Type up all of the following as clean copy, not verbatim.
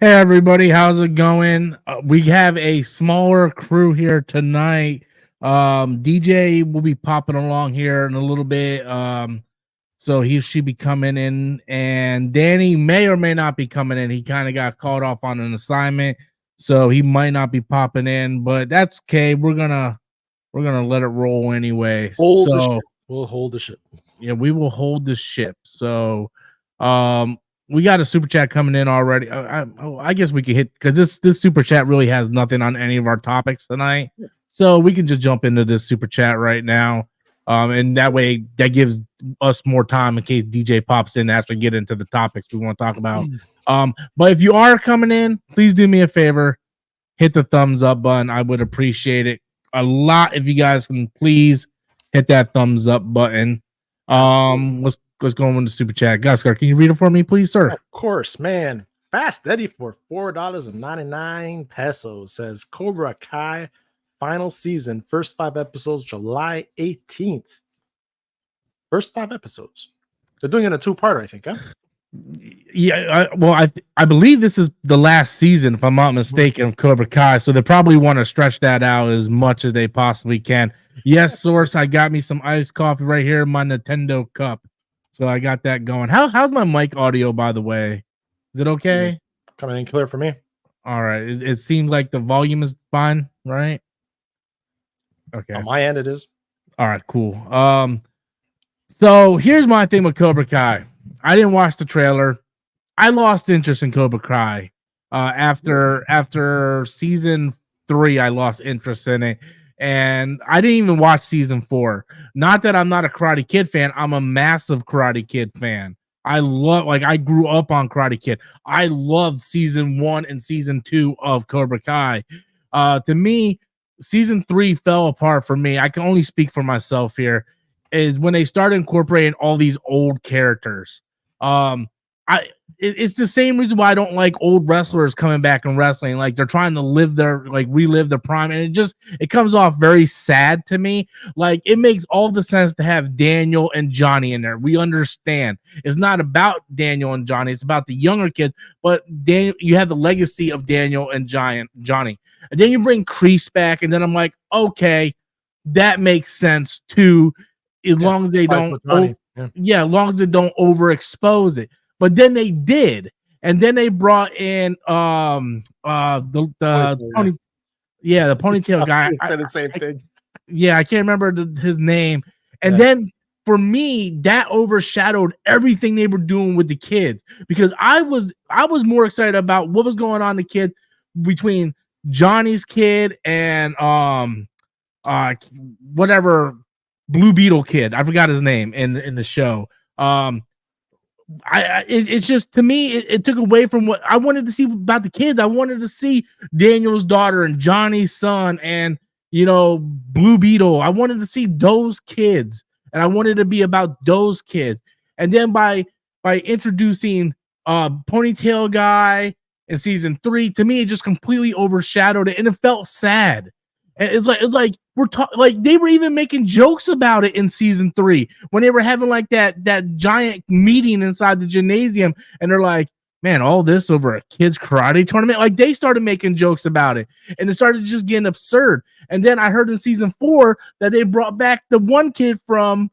Hey everybody, how's it going? We have a smaller crew here tonight. DJ will be popping along here in a little bit. So he should be coming in, and Danny may or may not be coming in. He kind of got called off on an assignment, so he might not be popping in, but that's okay. We're gonna let it roll anyway. We'll hold the ship. Yeah, we will hold the ship. So, we got a super chat coming in already. I guess we could hit because this super chat really has nothing on any of our topics tonight, so we can just jump into this super chat right now. And that way that gives us more time in case DJ pops in as we get into the topics we want to talk about. But if you are coming in, please do me a favor, hit the thumbs up button. I would appreciate it a lot if you guys can please hit that thumbs up button. Let's go on with the super chat. Guskar, can you read it for me, please, sir? Of course, man. Fast Eddie for $4.99 says Cobra Kai final season, first 5 episodes, July 18th. First 5 episodes. They're doing it in a 2-parter, I think, huh? Yeah, I believe this is the last season, if I'm not mistaken, of Cobra Kai. So they probably want to stretch that out as much as they possibly can. Yes, source, I got me some iced coffee right here in my Nintendo cup. So I got that going. How's my mic audio, by the way? Is it okay? Coming in clear for me. All right. It seems like the volume is fine, right? Okay. On my end, it is. All right, cool. So here's my thing with Cobra Kai. I didn't watch the trailer. I lost interest in Cobra Kai. After season 3, I lost interest in it. And I didn't even watch season 4. Not that I'm not a Karate Kid fan. I'm a massive Karate Kid fan. I grew up on Karate Kid. I loved season 1 and season 2 of Cobra Kai. To me, season 3 fell apart for me. I can only speak for myself here. Is when they started incorporating all these old characters. It's the same reason why I don't like old wrestlers coming back and wrestling. Like they're trying to relive their prime, and it comes off very sad to me. Like it makes all the sense to have Daniel and Johnny in there. We understand it's not about Daniel and Johnny; it's about the younger kids. But you have the legacy of Daniel and Johnny, and then you bring Kreese back, and then I'm like, okay, that makes sense too. As long as they don't, as long as they don't overexpose it. But then they did, and then they brought in the ponytail guy. The same thing. Yeah, I can't remember his name. And then for me, that overshadowed everything they were doing with the kids because I was more excited about what was going on the kid between Johnny's kid and whatever. Blue Beetle kid, I forgot his name in the show. It's just to me, it took away from what I wanted to see about the kids. I wanted to see Daniel's daughter and Johnny's son, and Blue Beetle. I wanted to see those kids, and I wanted to be about those kids. And then by introducing Ponytail guy in season 3, to me, it just completely overshadowed it, and it felt sad. And it's like they were even making jokes about it in season 3 when they were having like that giant meeting inside the gymnasium, and they're like, man, all this over a kids karate tournament. Like they started making jokes about it, and it started just getting absurd. And then I heard in season 4 that they brought back the one kid from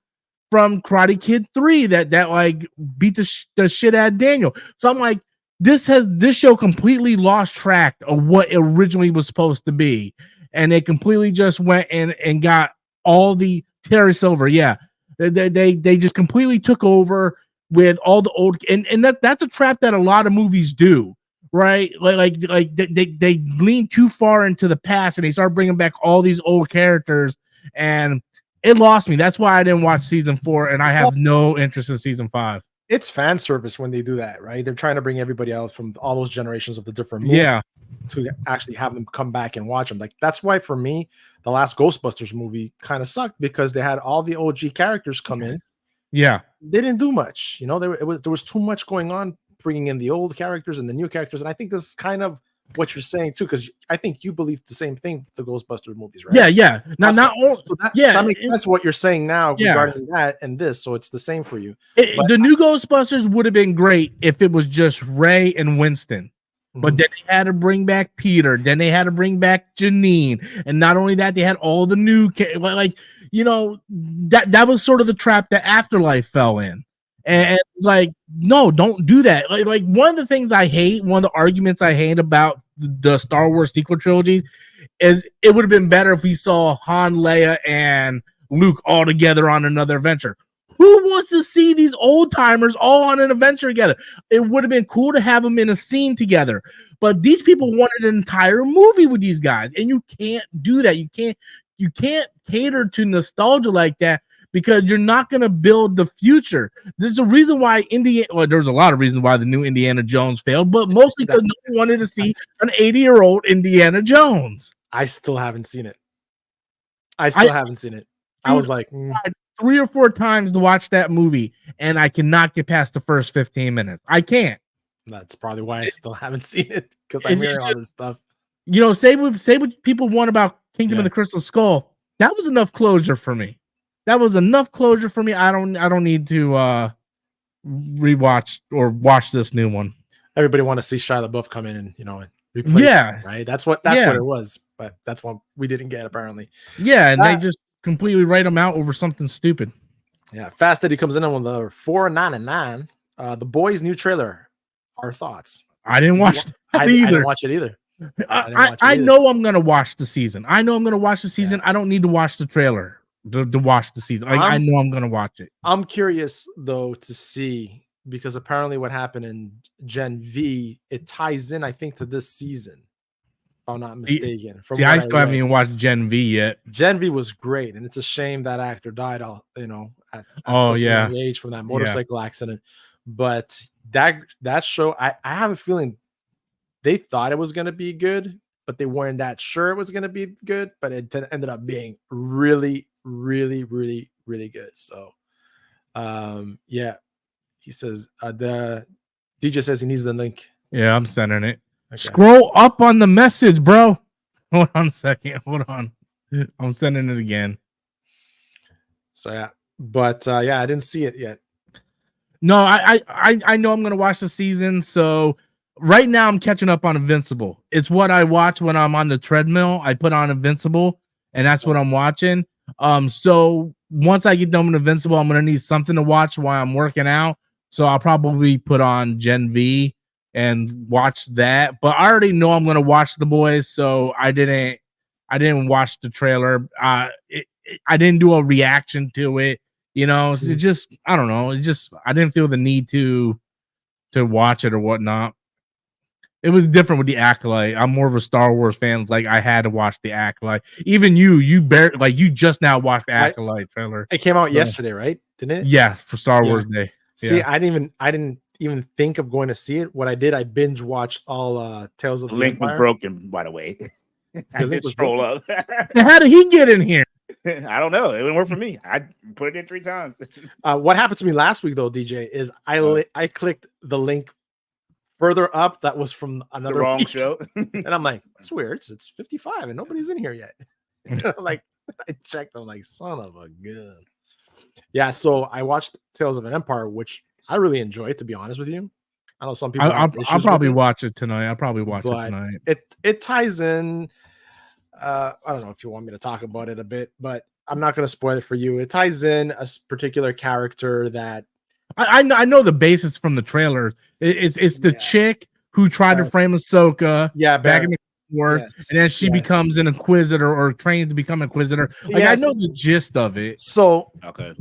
Karate Kid 3 that like beat the shit out of Daniel. So I'm like, this show completely lost track of what it originally was supposed to be. And they completely just went and got all the Terry Silver. Yeah, they just completely took over with all the old, and that's a trap that a lot of movies do, right? Like they lean too far into the past and they start bringing back all these old characters, and it lost me. That's why I didn't watch season 4, and I have no interest in season 5. It's fan service when they do that, right? They're trying to bring everybody else from all those generations of the different movies to actually have them come back and watch them. Like that's why for me, the last Ghostbusters movie kind of sucked because they had all the OG characters come in. Yeah, they didn't do much. There was too much going on, bringing in the old characters and the new characters, and I think this is kind of what you're saying too, because I think you believe the same thing with the Ghostbusters movies, right? Yeah. That makes sense what you're saying now regarding that and this. So it's the same for you. The new Ghostbusters would have been great if it was just Ray and Winston. But then they had to bring back Peter. Then they had to bring back Janine. And not only that, they had all the new, like, you know, that was sort of the trap that Afterlife fell in. And it's like, no, don't do that. Like one of the things I hate, one of the arguments I hate about the Star Wars sequel trilogy is it would have been better if we saw Han, Leia, and Luke all together on another adventure. Who wants to see these old timers all on an adventure together? It would have been cool to have them in a scene together. But these people wanted an entire movie with these guys, and you can't do that. You can't cater to nostalgia like that because you're not going to build the future. There's a reason why there's a lot of reasons why the new Indiana Jones failed, but mostly because no one wanted to see an 80-year-old Indiana Jones. I still haven't seen it. I haven't seen it. I was like 3 or 4 times to watch that movie, and I cannot get past the first 15 minutes. I can't. That's probably why I still haven't seen it, because I'm hearing all this stuff. You know, say what people want about Kingdom of the Crystal Skull. That was enough closure for me. I don't need to rewatch or watch this new one. Everybody want to see Shia LaBeouf come in and, you know, replace him, right? That's what it was, but that's what we didn't get apparently. Yeah, and they just completely write him out over something stupid. Yeah, Fast Eddie comes in on the 4.99. The Boys new trailer. Our thoughts. I didn't watch it either. I didn't watch it either. I know I'm gonna watch the season. I don't need to watch the trailer to watch the season. I know I'm gonna watch it. I'm curious though to see, because apparently what happened in Gen V, it ties in, I think, to this season. If I'm not mistaken. I still haven't even watched Gen V yet. Gen V was great, and it's a shame that actor died. At such a young age from that motorcycle accident. But that show, I have a feeling they thought it was going to be good, but they weren't that sure it was going to be good. But it ended up being really, really, really, really good. So, he says the DJ says he needs the link. Yeah, I'm sending it. Okay. Scroll up on the message, bro. Hold on a second. Hold on. I'm sending it again. So yeah, but I didn't see it yet. No, I know I'm gonna watch the season. So right now I'm catching up on Invincible. It's what I watch when I'm on the treadmill. I put on Invincible, and that's what I'm watching. So once I get done with Invincible, I'm gonna need something to watch while I'm working out. So I'll probably put on Gen V and watch that. But I already know I'm gonna watch The Boys, so I didn't watch the trailer. I didn't do a reaction to it. You know, it just, I don't know. It just, I didn't feel the need to watch it or whatnot. It was different with the Acolyte. I'm more of a Star Wars fan. Like, I had to watch the Acolyte. Even you just now watched the Acolyte trailer. It came out yesterday, right? Didn't it? Yeah, for Star Wars Day. See, yeah. I didn't even think of going to see it. What I did, I binge watched all Tales of the link Empire. Was broken, by the way. I did scroll up. How did he get in here? I don't know. It didn't work for me. I put it in 3 times. What happened to me last week, though, DJ, is I clicked the link further up that was from another the wrong week. show, and I'm like, that's weird. It's 55 and nobody's in here yet. Like, I checked. I'm like, son of a gun. Yeah. So I watched Tales of an Empire, which I really enjoyed, to be honest with you. I know some people. I'll probably watch it tonight. I'll probably watch it tonight. It ties in. I don't know if you want me to talk about it a bit, but I'm not going to spoil it for you. It ties in a particular character that I know the basis from the trailer. It's the chick who tried to frame Ahsoka. Back in the Wars, and then she becomes an Inquisitor or trains to become Inquisitor. Like, I know the gist of it. So okay,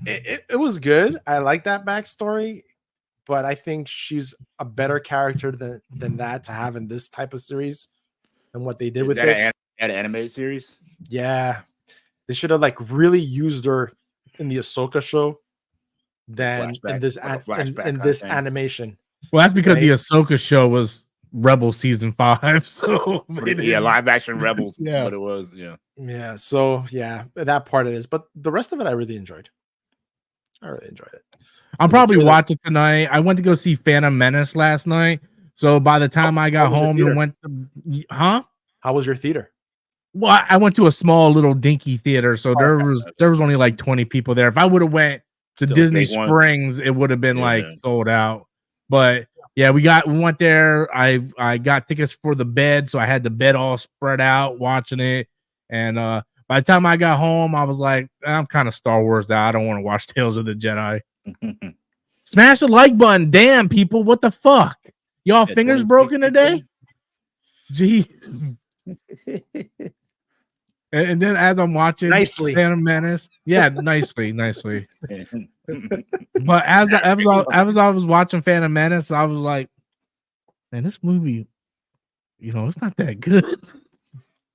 it was good. I like that backstory, but I think she's a better character than that to have in this type of series than what they did with it. An animated series? Yeah, they should have really used her in the Ahsoka show than in this animation. Well, that's because the Ahsoka show was Rebel season 5. So live action Rebels. What it was. Yeah. So that part it is, but the rest of it I really enjoyed. it. I'll probably watch it tonight. I went to go see Phantom Menace last night, so by the time I got home and went to, how was your theater? Well, I went to a small little dinky theater, so there was only like 20 people there. If I would have went to Disney Springs, it would have been sold out. But Yeah, we went there. I got tickets for the bed, so I had the bed all spread out watching it. And by the time I got home, I was like, I'm kind of Star Wars out. I don't want to watch Tales of the Jedi. Smash the like button. Damn, people, what the fuck? Y'all fingers broken today? Jeez. And then as I'm watching Phantom Menace, yeah, nicely. But as I was watching Phantom Menace, I was like, man, this movie, it's not that good.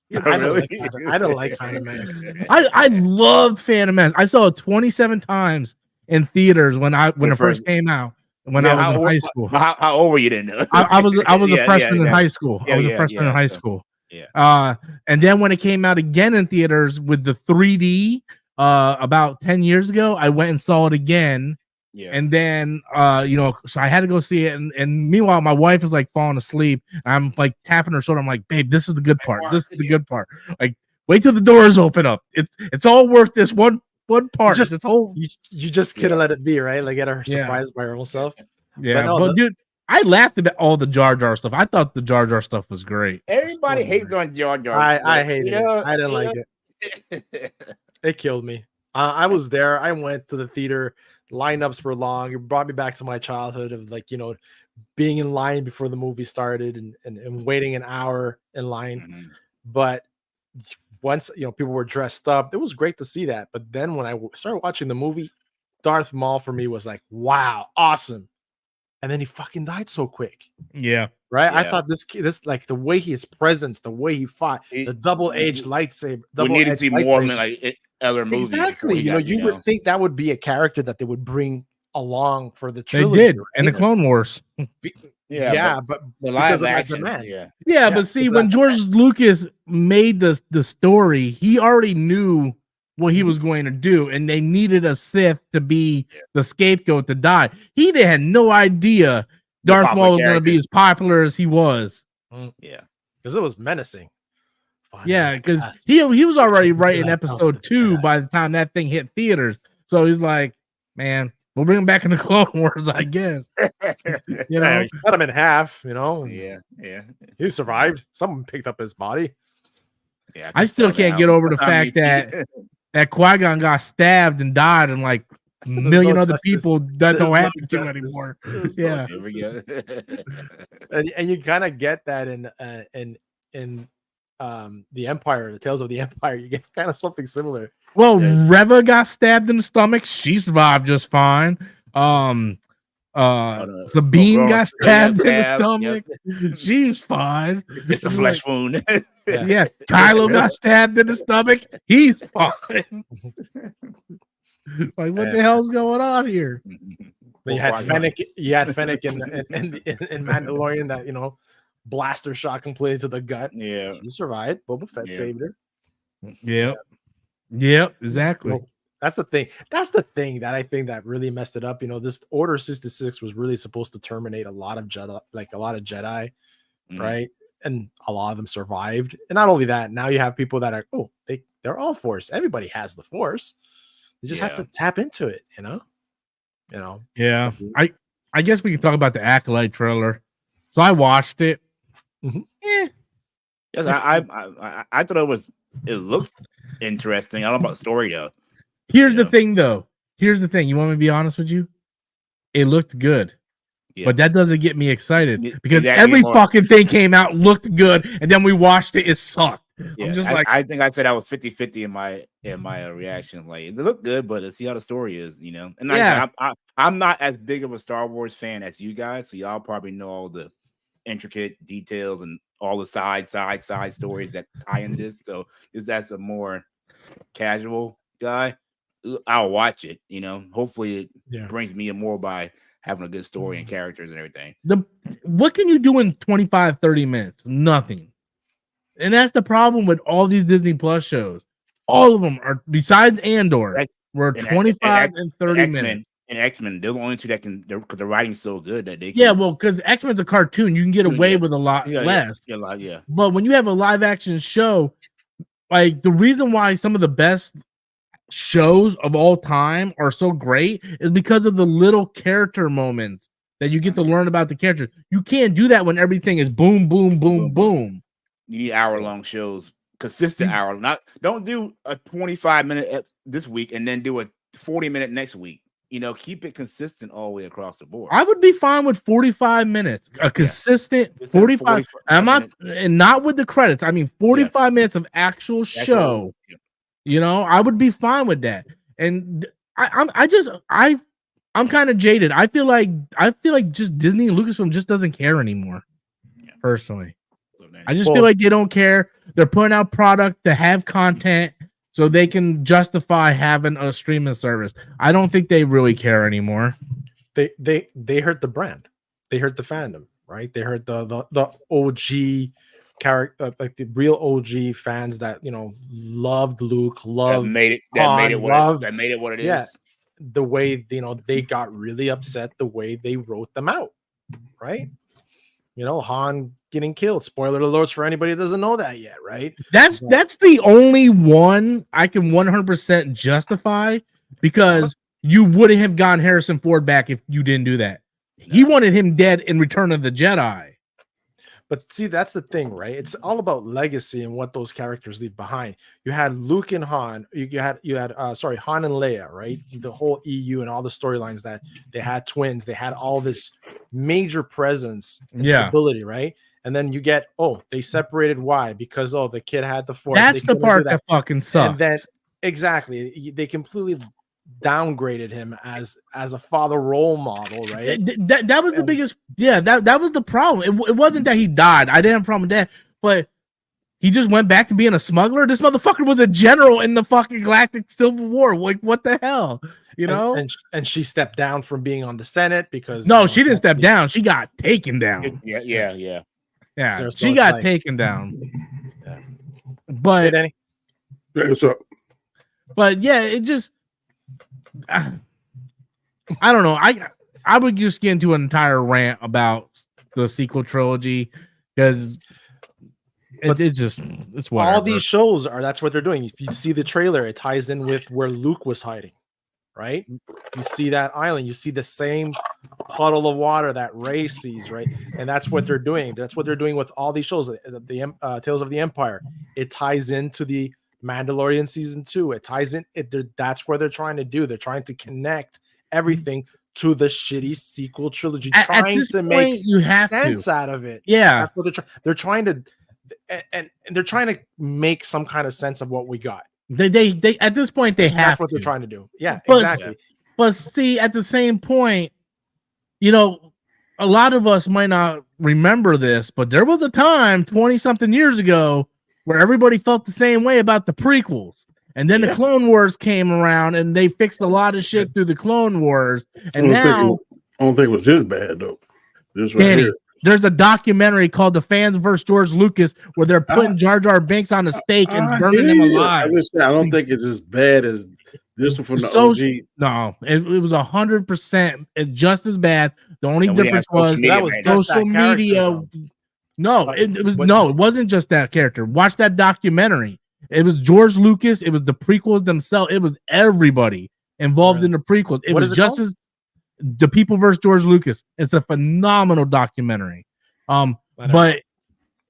Yeah, I don't like Phantom Menace. I loved Phantom Menace. I saw it 27 times in theaters when it first came out. When I was in high school. How old were you then? I was a freshman in high school. I was a freshman in high school. Yeah. And then when it came out again in theaters with the 3D, about 10 years ago, I went and saw it again. Yeah. And then so I had to go see it. And meanwhile, my wife is like falling asleep. I'm like tapping her shoulder. I'm like, babe, this is the good part. This is the good part. Like, wait till the doors open up. It's all worth this one part. You just couldn't let it be, right? Like, get her surprised by her own self. Yeah, but dude, I laughed at all the Jar Jar stuff. I thought the Jar Jar stuff was great. Everybody hates on Jar Jar. I hate it. I didn't like it. It killed me. I was there. I went to the theater. Lineups were long. It brought me back to my childhood of being in line before the movie started and waiting an hour in line. Mm-hmm. But once people were dressed up, it was great to see that. But then when I started watching the movie, Darth Maul for me was like, wow, awesome. And then he fucking died so quick. Yeah. Right. Yeah. I thought this like the way his presence, the way he fought, the double-edged lightsaber. We need to see more than like other movies. Exactly. You would think that would be a character that they would bring along for the trilogy. They did in the Clone Wars. But the live action. But see, when George Lucas made the story, he already knew what he was going to do, and they needed a Sith to be the scapegoat to die. He had no idea Darth Maul was going to be as popular as he was. Yeah, because it was menacing. Yeah, because he was already writing episode 2 by the time that thing hit theaters. So he's like, man, we'll bring him back in the Clone Wars, I guess. Cut him in half, Yeah. He survived. Someone picked up his body. Yeah, I still can't get over the fact that Qui-Gon got stabbed and died, and like a million other people that don't happen to anymore. Yeah. And you kind of get that in the Empire, the Tales of the Empire. You get kind of something similar. Well, Reva got stabbed in the stomach. She survived just fine. Sabine got stabbed in the stomach. She's fine. Just a flesh wound. Yeah. Kylo got stabbed in the stomach. He's fine. Like, what the hell's going on here? Then you had Fennec. in Mandalorian that blaster shot completely to the gut. Yeah, she survived. Boba Fett saved her. Yep, exactly. Well, that's the thing. That's the thing that I think that really messed it up. This Order 66 was really supposed to terminate a lot of Jedi, right? And a lot of them survived. And not only that, now you have people that are they're all Force. Everybody has the Force. You just have to tap into it, Yeah. I guess we can talk about the Acolyte trailer. So I watched it. Mm-hmm. Yes, I thought it looked interesting. I don't know about the story though. Here's the thing, though. Here's the thing. You want me to be honest with you? It looked good. Yeah. But that doesn't get me excited because every fucking thing came out, looked good, and then we watched it sucked. Yeah, I'm just I think I said I was 50-50 in my reaction. Like, it looked good, but let's see how the story is, And I'm not as big of a Star Wars fan as you guys, so y'all probably know all the intricate details and all the side stories that tie into this. So if that's a more casual guy, I'll watch it. Hopefully it brings me more by having a good story and characters and everything. What can you do in 25-30 minutes? Nothing. And that's the problem with all these Disney Plus shows. All of them are, besides Andor, were 25 and 30 minutes. And X-Men, they're the only two that can, because the writing's so good that they can. Yeah, well, because X-Men's a cartoon, you can get away with a lot less. But when you have a live action show, like the reason why some of the best shows of all time are so great is because of the little character moments that you get to learn about the characters. You can't do that when everything is boom, boom, boom, boom. You need hour-long shows, consistent hour. Don't do a 25-minute this week and then do a 40-minute next week. Keep it consistent all the way across the board. I would be fine with 45 minutes, a consistent 45. I'm not, and not with the credits. I mean, 45 minutes of actual show. I would be fine with that. And I'm kind of jaded. I feel like just Disney and Lucasfilm just doesn't care anymore. Personally, I just feel like they don't care. They're putting out product to have content so they can justify having a streaming service. I don't think they really care anymore. They hurt the brand. They hurt the fandom, right? They hurt the OG character, like the real OG fans that loved Luke, loved that made it what it is. The way they got really upset the way they wrote them out, right? Han getting killed. Spoiler alerts for anybody that doesn't know that yet, right? That's the only one I can 100% justify, because you wouldn't have gotten Harrison Ford back if you didn't do that. He wanted him dead in Return of the Jedi. But see, that's the thing, right? It's all about legacy and what those characters leave behind. You had Luke and Han. You had Han and Leia, right? The whole EU and all the storylines that they had twins. They had all this major presence and stability, right? And then you get, they separated. Why? Because the kid had the Force. That's the part that fucking sucks. And then exactly, they completely downgraded him as a father role model, right? That was the biggest. That was the problem. It wasn't that he died. I didn't have a problem with that, but he just went back to being a smuggler. This motherfucker was a general in the fucking Galactic Civil War. Like, what the hell? And she stepped down from being on the Senate because she didn't step down. She got taken down. Yeah. So she got taken down. Yeah. But hey, Danny. Hey, what's up? But yeah, it just I don't know. I would just get into an entire rant about the sequel trilogy because it's whatever. All these shows that's what they're doing. If you see the trailer, it ties in with where Luke was hiding, right? You see that island, you see the same puddle of water that Rey sees, right? And that's what they're doing. That's what they're doing with all these shows. The Tales of the Empire. It ties into the Mandalorian season 2. It ties in. That's what they're trying to do. They're trying to connect everything to the shitty sequel trilogy, trying to make sense out of it. Yeah, that's what they're trying to, and they're trying to make some kind of sense of what we got. They at this point they have. That's what they're trying to do. Yeah, exactly. But see, at the same point, a lot of us might not remember this, but there was a time 20-something years ago where everybody felt the same way about the prequels. And then the Clone Wars came around and they fixed a lot of shit through the Clone Wars. And I don't think it was this bad, though. This right Danny, here. There's a documentary called The Fans vs. George Lucas where they're putting Jar Jar Binks on a stake and burning him alive. I don't think it's as bad as this one from the OG. No, it was 100%. It's just as bad. The only difference was that was social media. It wasn't just that character. Watch that documentary. It was George Lucas. It was the prequels themselves. It was everybody involved in the prequels. It was just as The People versus George Lucas. It's a phenomenal documentary. But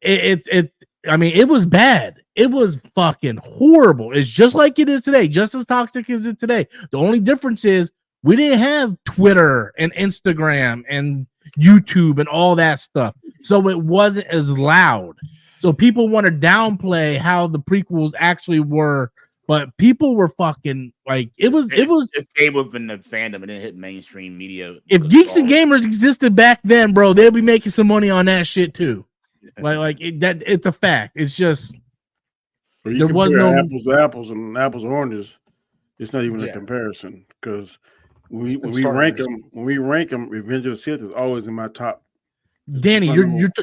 it was bad. It was fucking horrible. It's just like it is today, just as toxic as it today. The only difference is we didn't have Twitter and Instagram and YouTube and all that stuff. So it wasn't as loud. So people want to downplay how the prequels actually were, but people were fucking like it stayed within the fandom and it hit mainstream media. If Geeks and Gamers existed back then, bro, they'd be making some money on that shit too. It's a fact. It's just there was no apples to apples and apples to oranges. It's not even a comparison because when we rank them, Revenge of the Sith is always in my top. Danny,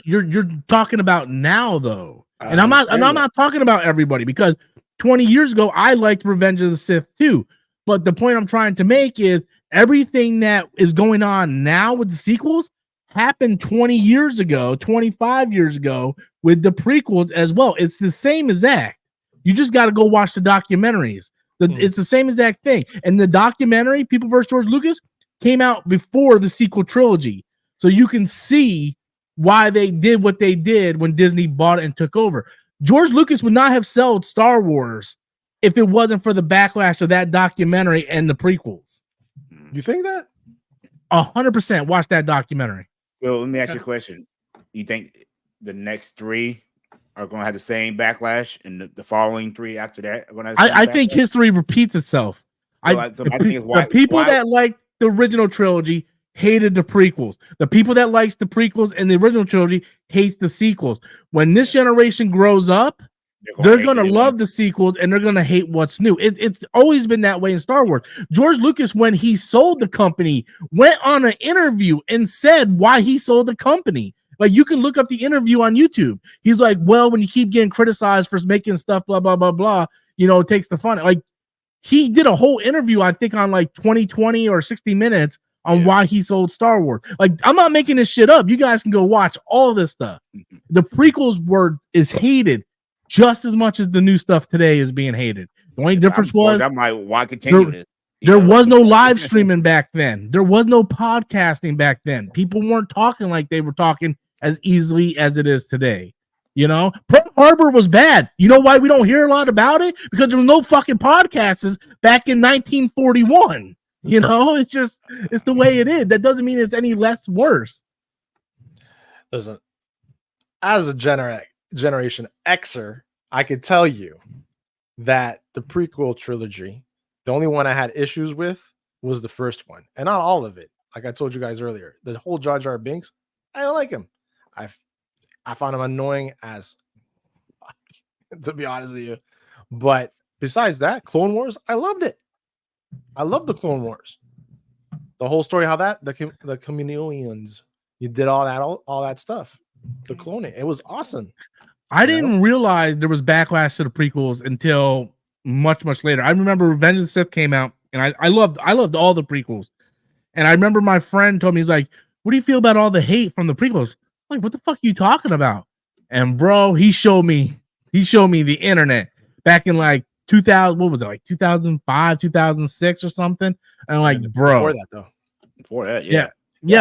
you're talking about now though, and I'm not talking about everybody because 20 years ago I liked Revenge of the Sith too. But the point I'm trying to make is everything that is going on now with the sequels happened 20 years ago, 25 years ago with the prequels as well. It's the same exact. You just got to go watch the documentaries. It's the same exact thing. And the documentary, People vs. George Lucas, came out before the sequel trilogy. so you can see why they did what they did when Disney bought it and took over. George Lucas would not have sold Star Wars if it wasn't for the backlash of that documentary and the prequels. You think that? 100%. Watch that documentary. So let me ask you a question. You think the next 3 are going to have the same backlash, and the following 3 after that are going to have I think history repeats itself. The people that liked the original trilogy hated the prequels. The people that likes the prequels and the original trilogy hates the sequels. When this generation grows up, they're going to love the sequels and they're going to hate what's new. It's always been that way in Star Wars. George Lucas, when he sold the company, went on an interview and said why he sold the company. Like, you can look up the interview on YouTube. He's like, well, when you keep getting criticized for making stuff, blah, blah, blah, blah, it takes the fun. Like, he did a whole interview, I think, on like 20 or 60 Minutes on why he sold Star Wars. Like, I'm not making this shit up. You guys can go watch all this stuff. The prequels is hated just as much as the new stuff today is being hated. The only difference was why continue this? There was no live streaming back then. There was no podcasting back then. People weren't talking like they were talking as easily as it is today. Pearl Harbor was bad. You know why we don't hear a lot about it? Because there were no fucking podcasts back in 1941. It's the way it is. That doesn't mean it's any less worse. Listen, as a Generation Xer, I could tell you that the prequel trilogy, the only one I had issues with was the first one, and not all of it. Like I told you guys earlier, the whole Jar Jar Binks, I don't like him. I found him annoying as fuck, to be honest with you. But besides that, Clone Wars, I loved it. I love the Clone Wars. The whole story, how the chameleons, you did all that stuff, the cloning. It was awesome. I didn't realize there was backlash to the prequels until much, much later. I remember Revenge of the Sith came out, and I loved all the prequels. And I remember my friend told me, he's like, what do you feel about all the hate from the prequels? I'm like, what the fuck are you talking about? And bro, he showed me the internet back in like 2000, what was it, like 2005, 2006 or something? And I'm like, bro. Before that, yeah,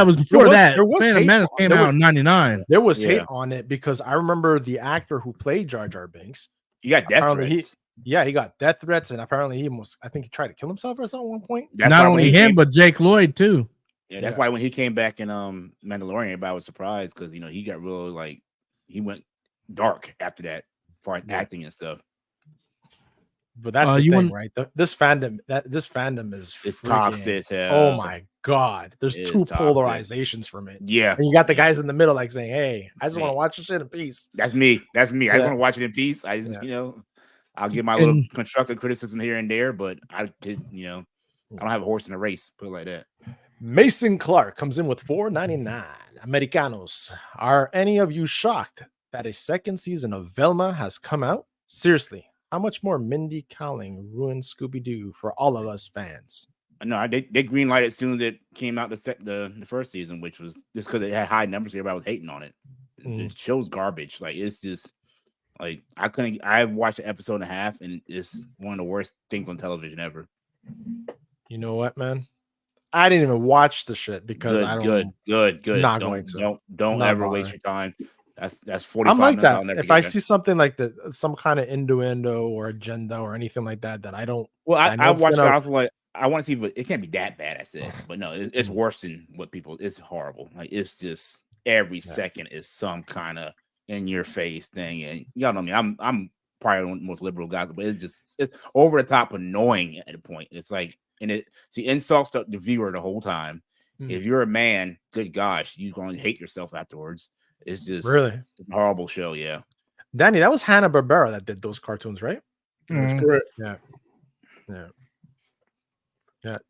it was before that. Phantom Menace came out in 99. There was hate on it because I remember the actor who played Jar Jar Binks. He got death threats. He got death threats, and apparently I think he tried to kill himself or something at one point. Not only him, but Jake Lloyd too. Yeah, that's why when he came back in Mandalorian, everybody was surprised because he got real he went dark after that for acting and stuff. But that's the thing, right? This fandom is toxic as hell. Oh my god, there's two polarizations from it. Yeah, and you got the guys in the middle, like saying, "Hey, I just want to watch this shit in peace." That's me. I just want to watch it in peace. I just, I'll give my little constructive criticism here and there, but I don't have a horse in a race. Put it like that. Mason Clark comes in with $4.99. Americanos, are any of you shocked that a second season of Velma has come out? Seriously, how much more Mindy Kaling ruined Scooby-Doo for all of us fans? No, they greenlighted as soon as it came out the first season, which was just because it had high numbers. Everybody was hating on it. The show's garbage. Like, it's just like I watched an episode and a half, and it's one of the worst things on television ever. You know what, man? I didn't even watch the shit because I don't. Good. Not going to. Don't ever waste your time. That's 45 I'm like minutes. that. If I see something like some kind of innuendo or agenda or anything like that I don't. Well, I watched it. I was like, I want to see, but it can't be that bad. I said, but no, it's worse than what people. It's horrible. Like, it's just every second is some kind of in your face thing, and y'all know me. I'm probably the most liberal guy, but it's over the top annoying at a point. It's like. And it insults the viewer the whole time. If you're a man, good gosh, you're going to hate yourself afterwards. It's just really a horrible show. Yeah, Danny, that was Hanna-Barbera that did those cartoons, right? That's correct. Yeah.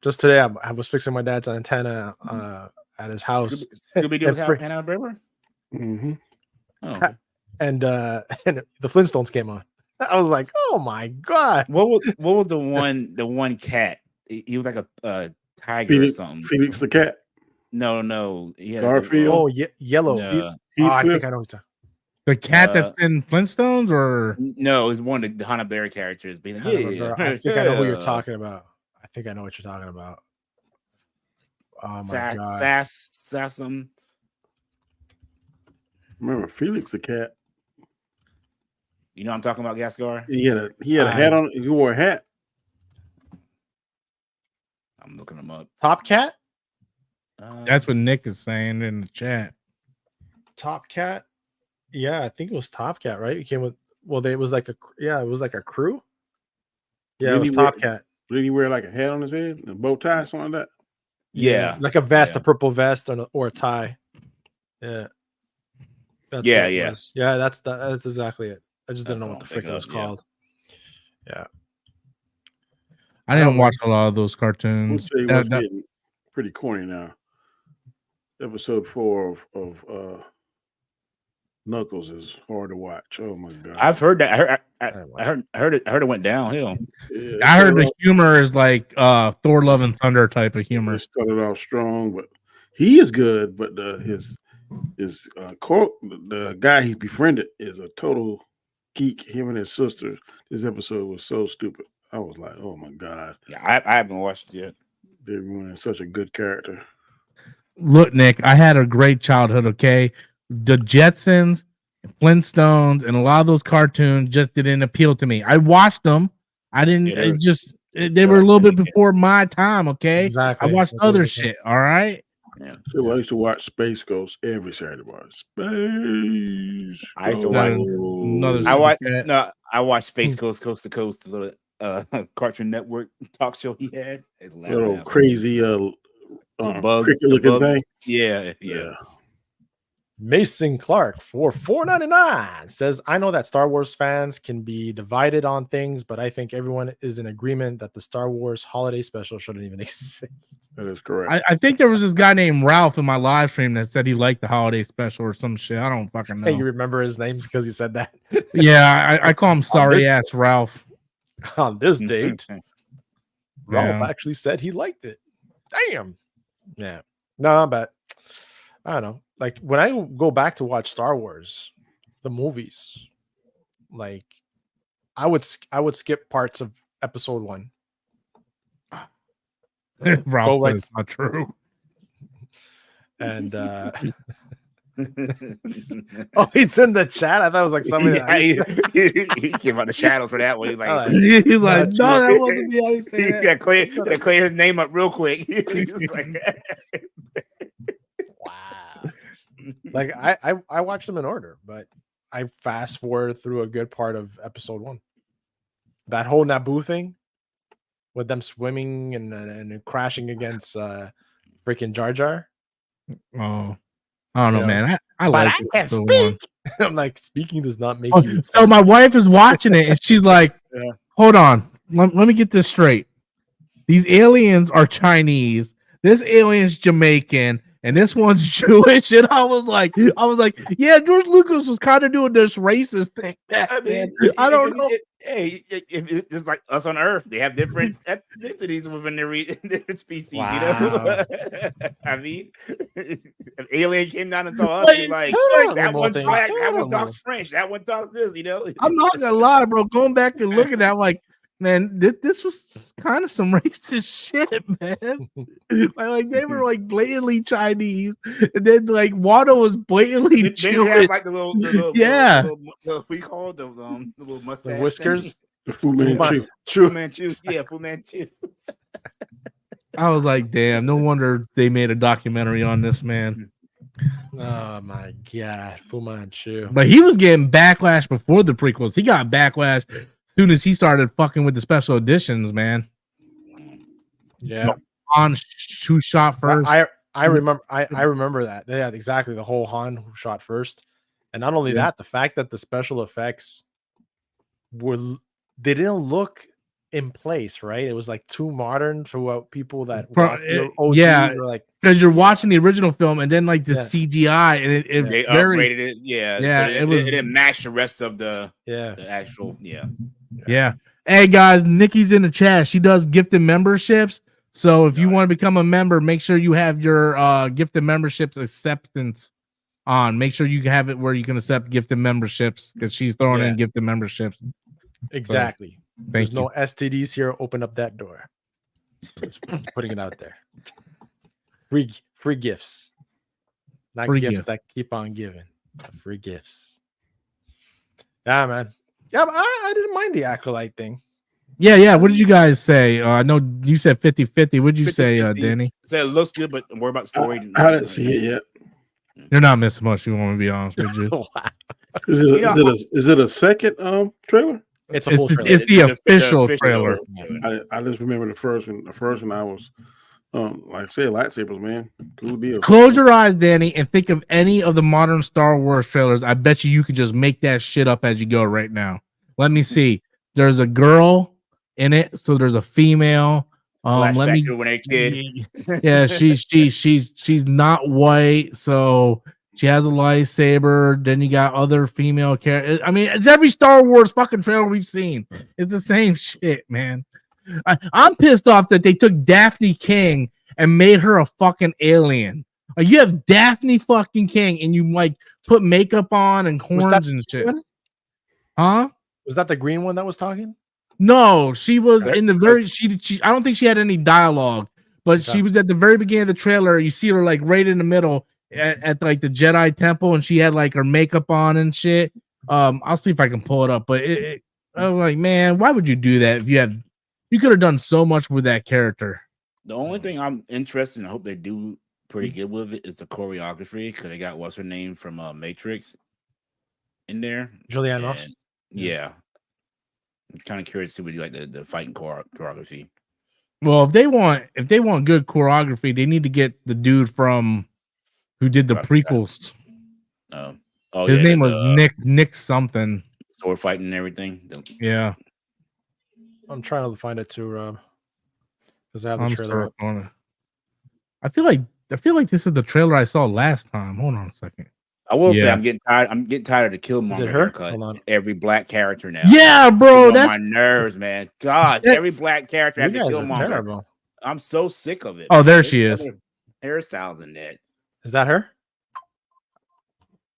Just today, I was fixing my dad's antenna at his house. Scooby-Doo with Hanna-Barbera. Mm-hmm. Oh, okay. And the Flintstones came on. I was like, oh my god! What was the one cat? He was like a tiger or something. Felix the cat. No. Garfield. Oh, yellow. No. I think I know what you're talking. The cat that's in Flintstones, or no, it's one of the Hanna-Barbera characters. Being like, I think I know who you're talking about. Oh my god! Sassum. Remember Felix the cat? You know what I'm talking about, Gascar? He had a hat on. He wore a hat. I'm looking him up. Top Cat? That's what Nick is saying in the chat. Top Cat? Yeah, I think it was Top Cat, right? It came with it was like a crew. Yeah, it was Top Cat. Did he wear like a hat on his head, a bow tie, something like that? Yeah, like a vest, a purple vest, or a tie. Yeah, that's yeah. That's exactly it. I just didn't know what the frick it was called. Yeah, I didn't watch a lot of those cartoons. We'll tell you what's getting pretty corny now. Episode 4 of Knuckles is hard to watch. Oh my god! I've heard that. I heard it went downhill. Yeah, I heard the humor is like Thor: Love and Thunder type of humor. It started off strong, but he is good. But the guy he befriended is a total geek. Him and his sister. This episode was so stupid. I was like, oh my god! Yeah, I haven't watched it yet. They're running such a good character. Look, Nick, I had a great childhood. Okay, the Jetsons, Flintstones, and a lot of those cartoons just didn't appeal to me. I watched them. I didn't. They were a little bit before my time. Okay, exactly. I watched other shit. All right. Yeah. So I used to watch Space Ghost every Saturday morning. Space. I used to watch. I watched Space Ghost Coast to Coast, the little Cartoon Network talk show he had. Little crazy bug cricket-looking thing. Yeah. Mason Clark for $4.99 says, I know that Star Wars fans can be divided on things, but I think everyone is in agreement that the Star Wars holiday special shouldn't even exist. That is correct. I think there was this guy named Ralph in my live stream that said he liked the holiday special or some shit. I don't fucking know. Hey, you remember his names because he said that? Yeah, I call him sorry ass Ralph. On this date, Ralph actually said he liked it. Damn. Yeah. No, but I don't know. Like when I go back to watch Star Wars, the movies, like I would skip parts of episode 1. Ralph said it's not true. And oh, he's in the chat. I thought it was like somebody. He came out the shadow for that one. He's like, no, that wasn't me. He got to clear his name up real quick. Wow. Like I watched them in order, but I fast forward through a good part of episode 1. That whole Naboo thing with them swimming and crashing against freaking Jar Jar. Oh. I don't know, man. I like it. I can speak. I'm like, speaking does not make you. So my wife is watching it, and she's like, hold on. Let me get this straight. These aliens are Chinese. This alien's Jamaican, and this one's Jewish. And I was like, yeah, George Lucas was kind of doing this racist thing. I don't know. It's like us on Earth. They have different ethnicities within their different species. Wow. You know, I mean, if alien came down and saw us, like that one's black, that one talks French, that one talks this. You know, I'm not gonna lie, bro. Going back and looking at, like, man, this was kind of some racist shit, man. like they were like blatantly Chinese, and then like Watto was blatantly Jewish. Then you have like the little we call the little mustache, the whiskers, the Fu Manchu. Yeah, Fu Manchu. I was like, damn, no wonder they made a documentary on this man. Oh my god, Fu Manchu. But he was getting backlash before the prequels. He got backlash soon as he started fucking with the special editions, man. Yeah. Han who shot first. I remember that. Yeah, exactly. The whole Han who shot first. And not only that, the fact that the special effects they didn't look in place, right? It was like too modern for what people that OGs were like, because you're watching the original film and then like the CGI and they upgraded it. Yeah. So it didn't match the rest of the actual. Yeah. Hey guys, Nikki's in the chat. She does gifted memberships. So if you want to become a member, make sure you have your gifted memberships acceptance on. Make sure you have it where you can accept gifted memberships because she's throwing in gifted memberships. Exactly. So, there's no STDs here. Open up that door. Just putting it out there. Free gifts. Not free gifts that keep on giving. Free gifts. Yeah, man. Yeah, but I didn't mind the Acolyte thing. Yeah. What did you guys say? I know you said 50-50. What did you say, Danny? Said it looks good, but worry about story. I didn't see it yet. You're not missing much. You want me to be honest with you? Is it a second trailer? It's a full trailer. It's the official trailer. I just remember the first one. The first one I was, like I said, lightsabers, man. Cool deal. Close your eyes, Danny, and think of any of the modern Star Wars trailers. I bet you could just make that shit up as you go right now. Let me see. There's a girl in it, so there's a female. Let me. To when a kid. Yeah, she's not white, so she has a lightsaber. Then you got other female characters. I mean, it's every Star Wars fucking trailer we've seen. It's the same shit, man. I'm pissed off that they took Daphne King and made her a fucking alien. Like, you have Daphne fucking King and you like put makeup on and horns and shit. One? Huh? Was that the green one that was talking? No, she was in the very. She I don't think she had any dialogue, but she was at the very beginning of the trailer. You see her like right in the middle at like the Jedi Temple, and she had like her makeup on and shit. I'll see if I can pull it up, but I'm like, man, why would you do that? If you could have done so much with that character. The only thing I'm interested in, I hope they do pretty good with it, is the choreography, because they got what's her name from Matrix in there, Julianne Moss. Yeah. I'm kind of curious to see what you like the fighting choreography. Well, if they want good choreography, they need to get the dude from who did the prequels. His name was Nick something. Sword fighting and everything. Yeah. I'm trying to find it too, Rob. Because I have the trailer on it. I feel like this is the trailer I saw last time. Hold on a second. I will say I'm getting tired. I'm getting tired of the Killmonger haircut. Every black character now. Yeah, bro, that's on my nerves, man. God, every black character has to Killmonger. Terrible. I'm so sick of it. Oh, there she is. Hairstyles in that. Is that her?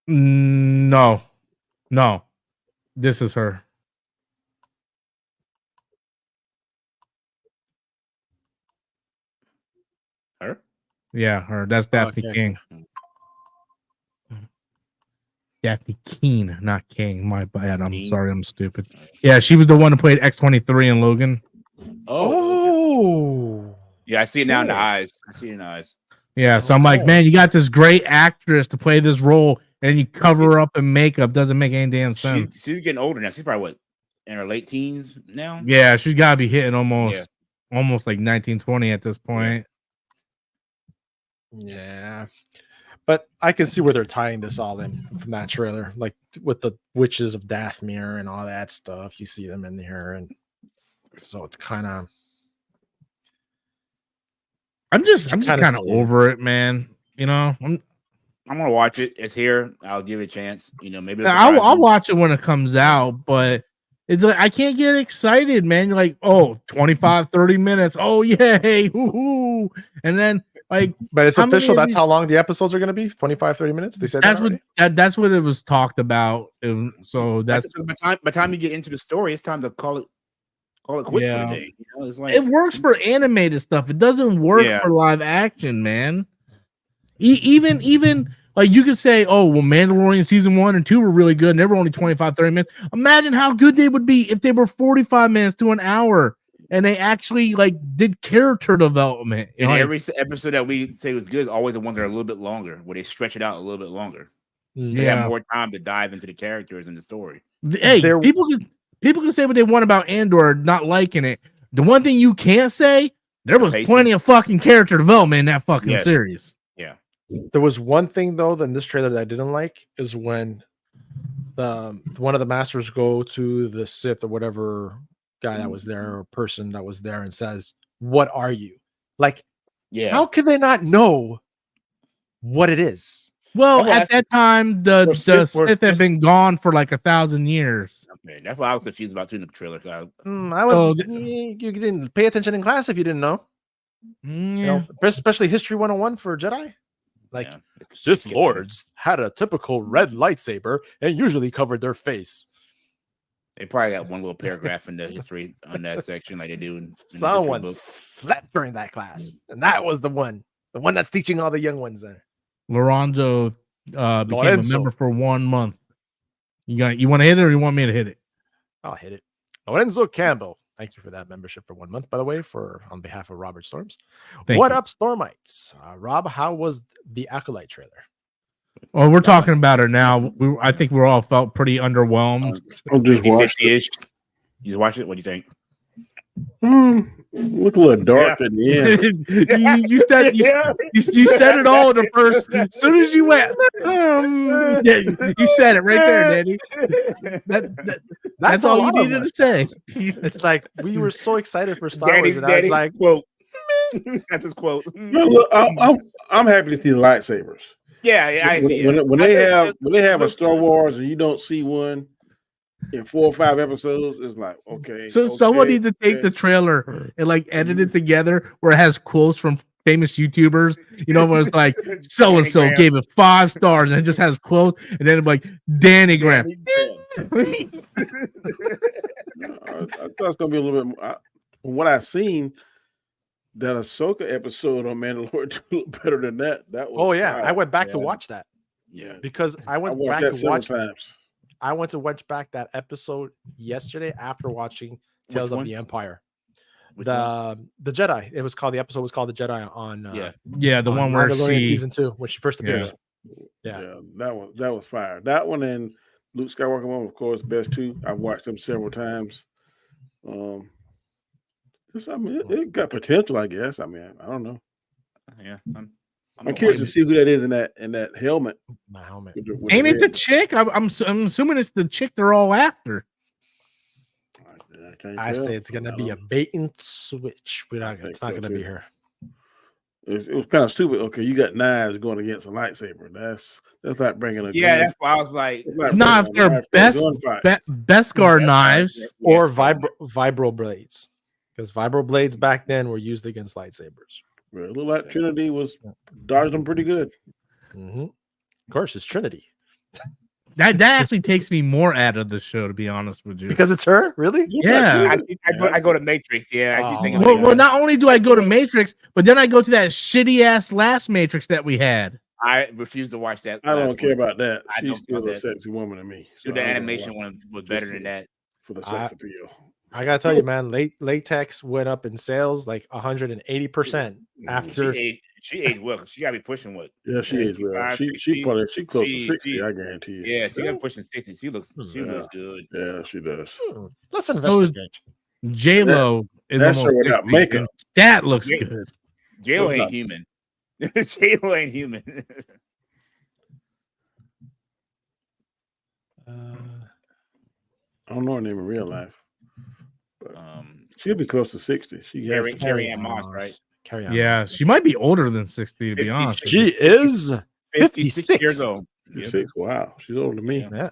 No, this is her. Her? Yeah, her. That's Daphne King. Daphne Keen, not King. My bad. I'm sorry. I'm stupid. Yeah, she was the one who played X-23 in Logan. Oh. Yeah, I see it now in the eyes. I see it in the eyes. Yeah, so I'm like, man, you got this great actress to play this role, and you cover her up in makeup. Doesn't make any damn sense. She's getting older now. She's probably what, in her late teens now? Yeah, she's got to be hitting almost like 1920 at this point. Yeah. But I can see where they're tying this all in from that trailer, like with the witches of Dathomir and all that stuff. You see them in there, and so it's kind of. I'm just kind of over it, man. You know, I'm gonna watch it. It's here. I'll give it a chance. You know, maybe I'll watch it when it comes out, but it's like I can't get excited, man. You're like, oh, 25, 30 minutes. Oh, yay. Woo-hoo. And then like, but it's official. That's how long the episodes are going to be. 25, 30 minutes. They said that's what it was talked about. So that's by the time you get into the story, it's time to call it quits for the day. You know, it's like it works for animated stuff. It doesn't work for live action, man. Even like you could say, oh, well, Mandalorian season 1 and 2 were really good, and they were only 25, 30 minutes. Imagine how good they would be if they were 45 minutes to an hour. And they actually like did character development. And every episode that we say was good is always the one that are a little bit longer, where they stretch it out a little bit longer. They have more time to dive into the characters and the story. Hey, people can say what they want about Andor, not liking it. The one thing you can't say, there was plenty of fucking character development in that fucking series. Yeah. There was one thing though in this trailer that I didn't like is when one of the masters go to the Sith or whatever guy that was there or person that was there and says, "What are you?" Like, how can they not know what it is? Well, at that time, the Sith had been gone for like 1,000 years. Okay, that's why I was confused about in the trailer. You didn't pay attention in class if you didn't know. You know, especially History 101 for Jedi. Like, Sith Lords had a typical red lightsaber and usually covered their face. They probably got one little paragraph in the history on that section, like they do. In someone slept during that class, and that was the one that's teaching all the young ones there. Lorenzo became a member for 1 month. You want to hit it, or you want me to hit it? I'll hit it. Lorenzo Campbell, thank you for that membership for 1 month, by the way, on behalf of Robert Storms. What up, Stormites? Rob, how was the Acolyte trailer? Well, we're talking about it now. I think we all felt pretty underwhelmed. I'm just watching. You watch it? What do you think? Look a little dark at the end. you said it all in the first. As soon as you went, you said it right there, Danny. That's all you needed to say. It's like we were so excited for Star Wars, and I was like, quote. That's his quote. No, look, I'm happy to see the lightsabers. Yeah, I see. When they have a Star Wars and you don't see one in 4 or 5 episodes, it's like, okay. So someone needs to take the trailer and like edit it together where it has quotes from famous YouTubers, where it's like so and so gave it 5 stars, and it just has quotes, and then it's like Danny Graham. I thought it's gonna be a little bit more, from what I've seen. That Ahsoka episode on Mandalorian looked better than that. That was I went back to watch that. Yeah, because I went back to watch times. I went to watch back that episode yesterday after watching Tales of the Empire. The Jedi. The episode was called The Jedi on the one where Mandalorian season 2 when she first appears. Yeah, that was fire. That one and Luke Skywalker one, of course, best 2. I've watched them several times. It got potential, I guess. I don't know. Yeah, I'm curious to see who that is in that helmet. My helmet. Ain't it the chick? I'm assuming it's the chick they're all after. I say it's gonna be a bait and switch. It's not gonna be her. It was kind of stupid. Okay, you got knives going against a lightsaber. That's like bringing a gun. That's why I was like, if they're Beskar knives or vibro blades. Because vibro blades back then were used against lightsabers. Well, it looked like Trinity was dodging them pretty good. Mm-hmm. Of course, it's Trinity. That actually takes me more out of the show, to be honest with you. Because it's her, really? Yeah. I go to Matrix. Yeah. Well, not only do I go to Matrix, but then I go to that shitty ass last Matrix that we had. I refuse to watch that. I don't care about that. She's still a sexy woman to me. So the animation one was better than that. For the sex appeal. I gotta tell you, man, latex went up in sales like 180% after she aged well. She gotta be pushing what? Yeah, she aged well. She close to 60, I guarantee you. Yeah, she got pushing 60. She looks good. Yeah, she does. Let's investigate. J-Lo is almost without makeup. That looks good. J-Lo ain't human. J-Lo ain't human. I don't know her name in real life. But, she'll be close to 60. She has Carrie-Anne Moss, right? Yeah, she might be older than 60, to be honest. She is 56 years old. 56. Wow, she's older than me. Yeah.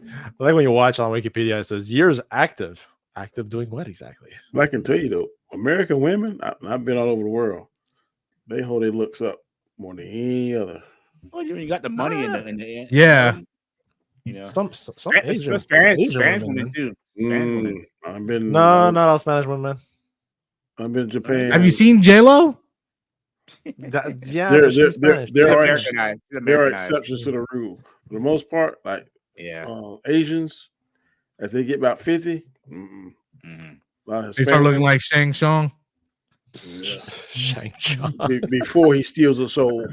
I like when you watch on Wikipedia, it says years active. Active doing what exactly? I can tell you though, American women, I've been all over the world. They hold their looks up more than any other. Well, you got the money in the yeah. Some Spanish women too. I've been not all Spanish women. I've been in Japan. Have you seen J-Lo? Yeah, there are exceptions to the rule. For the most part, like Asians, as they get about 50, they start looking like Shang Tsung. Shang Tsung. Before he steals a soul,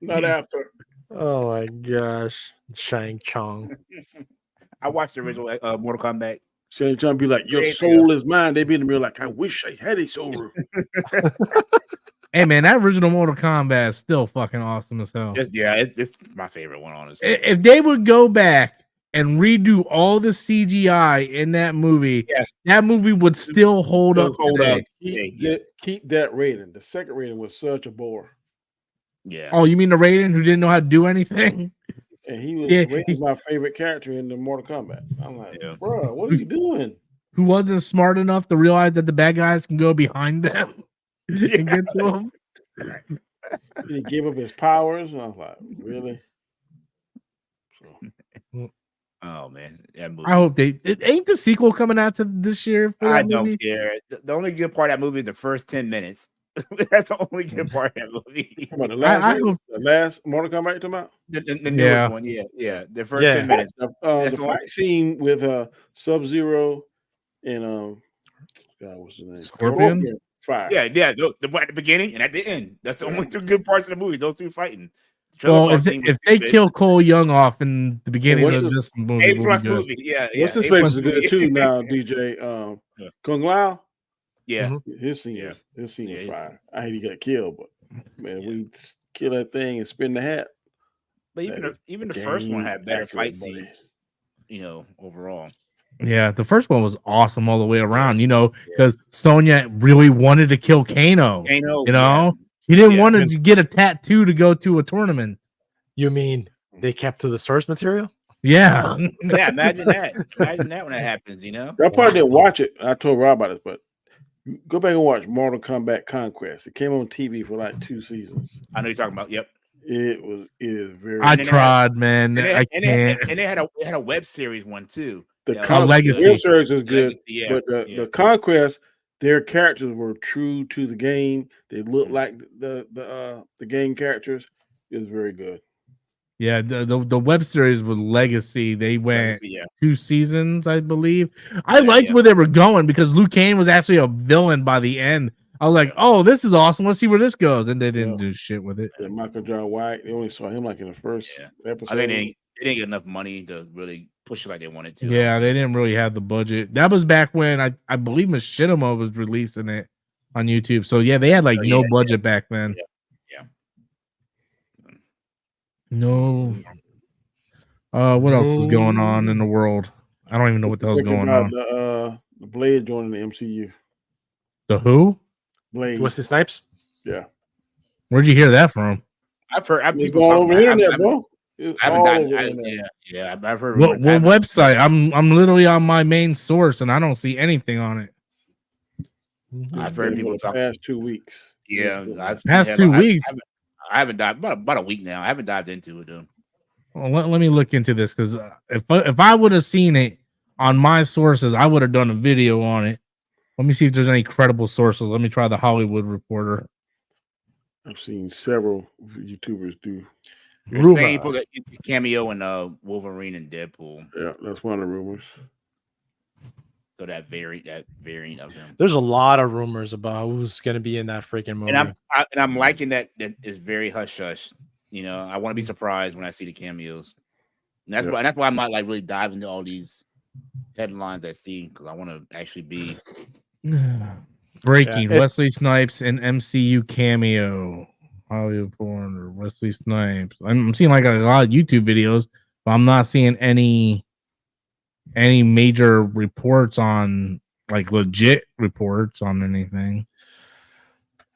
not after. Oh my gosh, Shang Tsung. I watched the original Mortal Kombat. Shang Tsung be like, "Your soul is mine." They be in the mirror like, "I wish I had a soul." Hey man, that original Mortal Kombat is still fucking awesome as hell. It's my favorite one, honestly. If they would go back and redo all the CGI in that movie, that movie would still hold up. Keep that rating. The second rating was such a bore. Yeah. Oh, you mean the Raiden who didn't know how to do anything? And he was my favorite character in the Mortal Kombat. I'm like, bro, what are you doing? Who wasn't smart enough to realize that the bad guys can go behind them and get to them. He gave up his powers, and I was like, really? Oh man, I hope it ain't the sequel coming out to this year. For I don't care. The only good part of that movie is the first 10 minutes. That's the only good part of that movie. Come on, the last Mortal Kombat you're talking about? The newest one, yeah. The first 10 minutes. The fight scene with Sub-Zero and God, what's the name? Scorpion? Fire. Yeah. The one at the beginning and at the end. That's the only two good parts of the movie. Those two fighting. Well, if they kill Cole Young off in the beginning of this movie, A+ movie. Yeah. What's his face is good too now, DJ. Kung Lao. Yeah. His scene was fire. I hate he got killed, but man, we kill that thing and spin the hat. But even the first one had better fight scenes, overall. Yeah, the first one was awesome all the way around, because Sonya really wanted to kill Kano. He didn't want to get a tattoo to go to a tournament. You mean they kept to the source material? Yeah. Yeah, imagine that. Imagine that when that happens, I probably didn't watch it. I told Rob about it, but go back and watch Mortal Kombat Conquest. It came on TV for like 2 seasons. I know you're talking about. Yep. It is very. I tried, man. I can't. And they had a web series one too. The Legacy web series is good, but the Conquest, their characters were true to the game. They looked like the game characters. It was very good. Yeah, the web series with Legacy, they went 2 seasons, I believe. I liked where they were going because Liu Kang was actually a villain by the end. I was like, oh, this is awesome. Let's see where this goes. And they didn't do shit with it. And Michael John White, they only saw him like in the first episode. I think they didn't get enough money to really push it like they wanted to. Yeah, they didn't really have the budget. That was back when I believe Machinima was releasing it on YouTube. So yeah, they had like no budget back then. Yeah. No. What else is going on in the world? I don't even know what the hell's going on. The Blade joining the MCU. The who? Blade. Wesley Snipes? Yeah. Where'd you hear that from? I've heard people all over the internet, bro. I've heard. What website? I'm literally on my main source and I don't see anything on it. I've heard people talk past 2 weeks. Yeah, past 2 weeks. I haven't dived about a week now. I haven't dived into it though. Well, let me look into this because if I would have seen it on my sources, I would have done a video on it. Let me see if there's any credible sources. Let me try the Hollywood Reporter. I've seen several YouTubers do. They're saying he put a cameo in Wolverine and Deadpool. Yeah, that's one of the rumors. So that variant of him. There's a lot of rumors about who's going to be in that freaking movie, and I'm liking that is very hush hush. I want to be surprised when I see the cameos. And that's why I'm not like really diving into all these headlines I see because I want to actually be breaking. Wesley Snipes and MCU cameo. Hollywood Reporter, Wesley Snipes. I'm seeing like a lot of YouTube videos, but I'm not seeing any major reports on like legit reports on anything.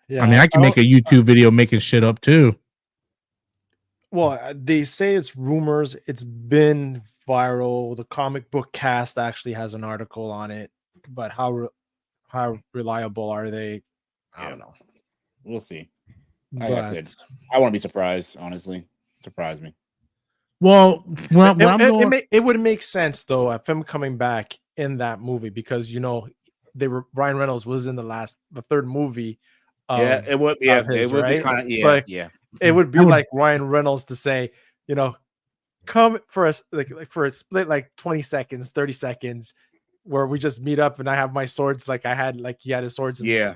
Yeah, I mean, I can make a YouTube video making shit up too. Well, they say it's rumors. It's been viral. The comic book cast actually has an article on it, but how reliable are they? I don't know. We'll see. Like I said, I want to be surprised. Honestly, surprise me. Well, it would make sense though of him coming back in that movie because Ryan Reynolds was in the third movie. It would. Yeah, it would be kind of. Yeah, so yeah. It would be like Ryan Reynolds to say, come for us like for a split like 20 seconds, 30 seconds, where we just meet up and I have my swords like I had like he had his swords. Yeah.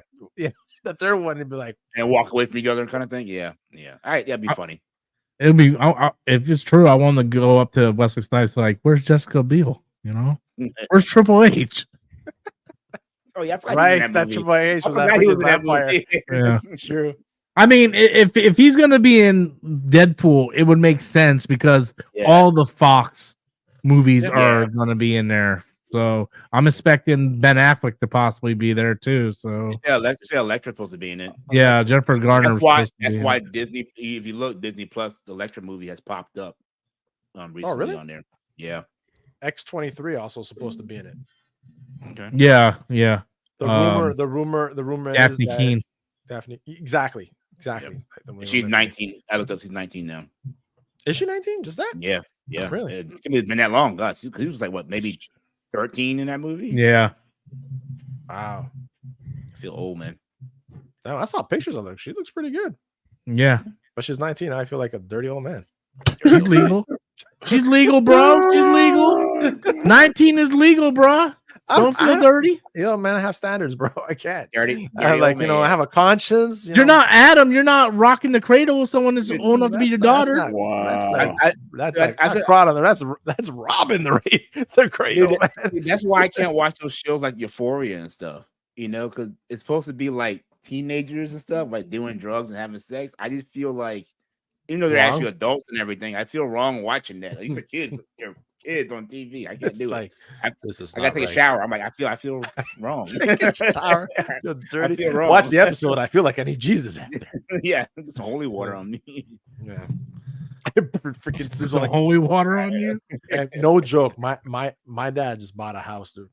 The third one would be like and walk away from each other kind of thing. Yeah. All right, that'd be funny. It'll be if it's true. I want to go up to Wesley Snipes like, where's Jessica Biel? Where's Triple H? Oh yeah, right. That Triple H was that movie. Yeah, it's true. I mean, if he's gonna be in Deadpool, it would make sense because all the Fox movies are gonna be in there. So I'm expecting Ben Affleck to possibly be there too. So Electra's supposed to be in it. Yeah, Jennifer Garner. That's why Disney. If you look, Disney Plus, the Electra movie has popped up recently on there. Yeah, X-23 also supposed to be in it. Okay. Yeah. The rumor Daphne is Keane. Daphne, exactly. Yep. She's 19. I looked up. She's 19 now. Is she 19? Just that? Yeah. Oh, really? It's been that long, God. He was like what, maybe 13 in that movie? Yeah. Wow. I feel old, man. I saw pictures of her. She looks pretty good. Yeah, but she's 19. I feel like a dirty old man. She's legal. She's legal, bro. She's legal. 19 is legal, bro. Don't feel dirty. Man, I have standards, bro. I can't. Dirty I have a conscience. You're not Adam. You're not rocking the cradle with someone that's old enough to be your daughter. That's fraud on there. That's robbing the cradle. Dude, that's why I can't watch those shows like Euphoria and stuff. Because it's supposed to be like teenagers and stuff, like doing drugs and having sex. I just feel like, even though they're actually adults and everything, I feel wrong watching that. Like, these are kids. They're kids on TV. I can't do it. I gotta take a shower. I'm like, I feel wrong. Take a shower. You're dirty. I feel wrong. Watch the episode. I feel like I need Jesus after. Yeah, it's holy water on me. Yeah. Freaking sizzle like holy water on you. No joke. My dad just bought a house, dude,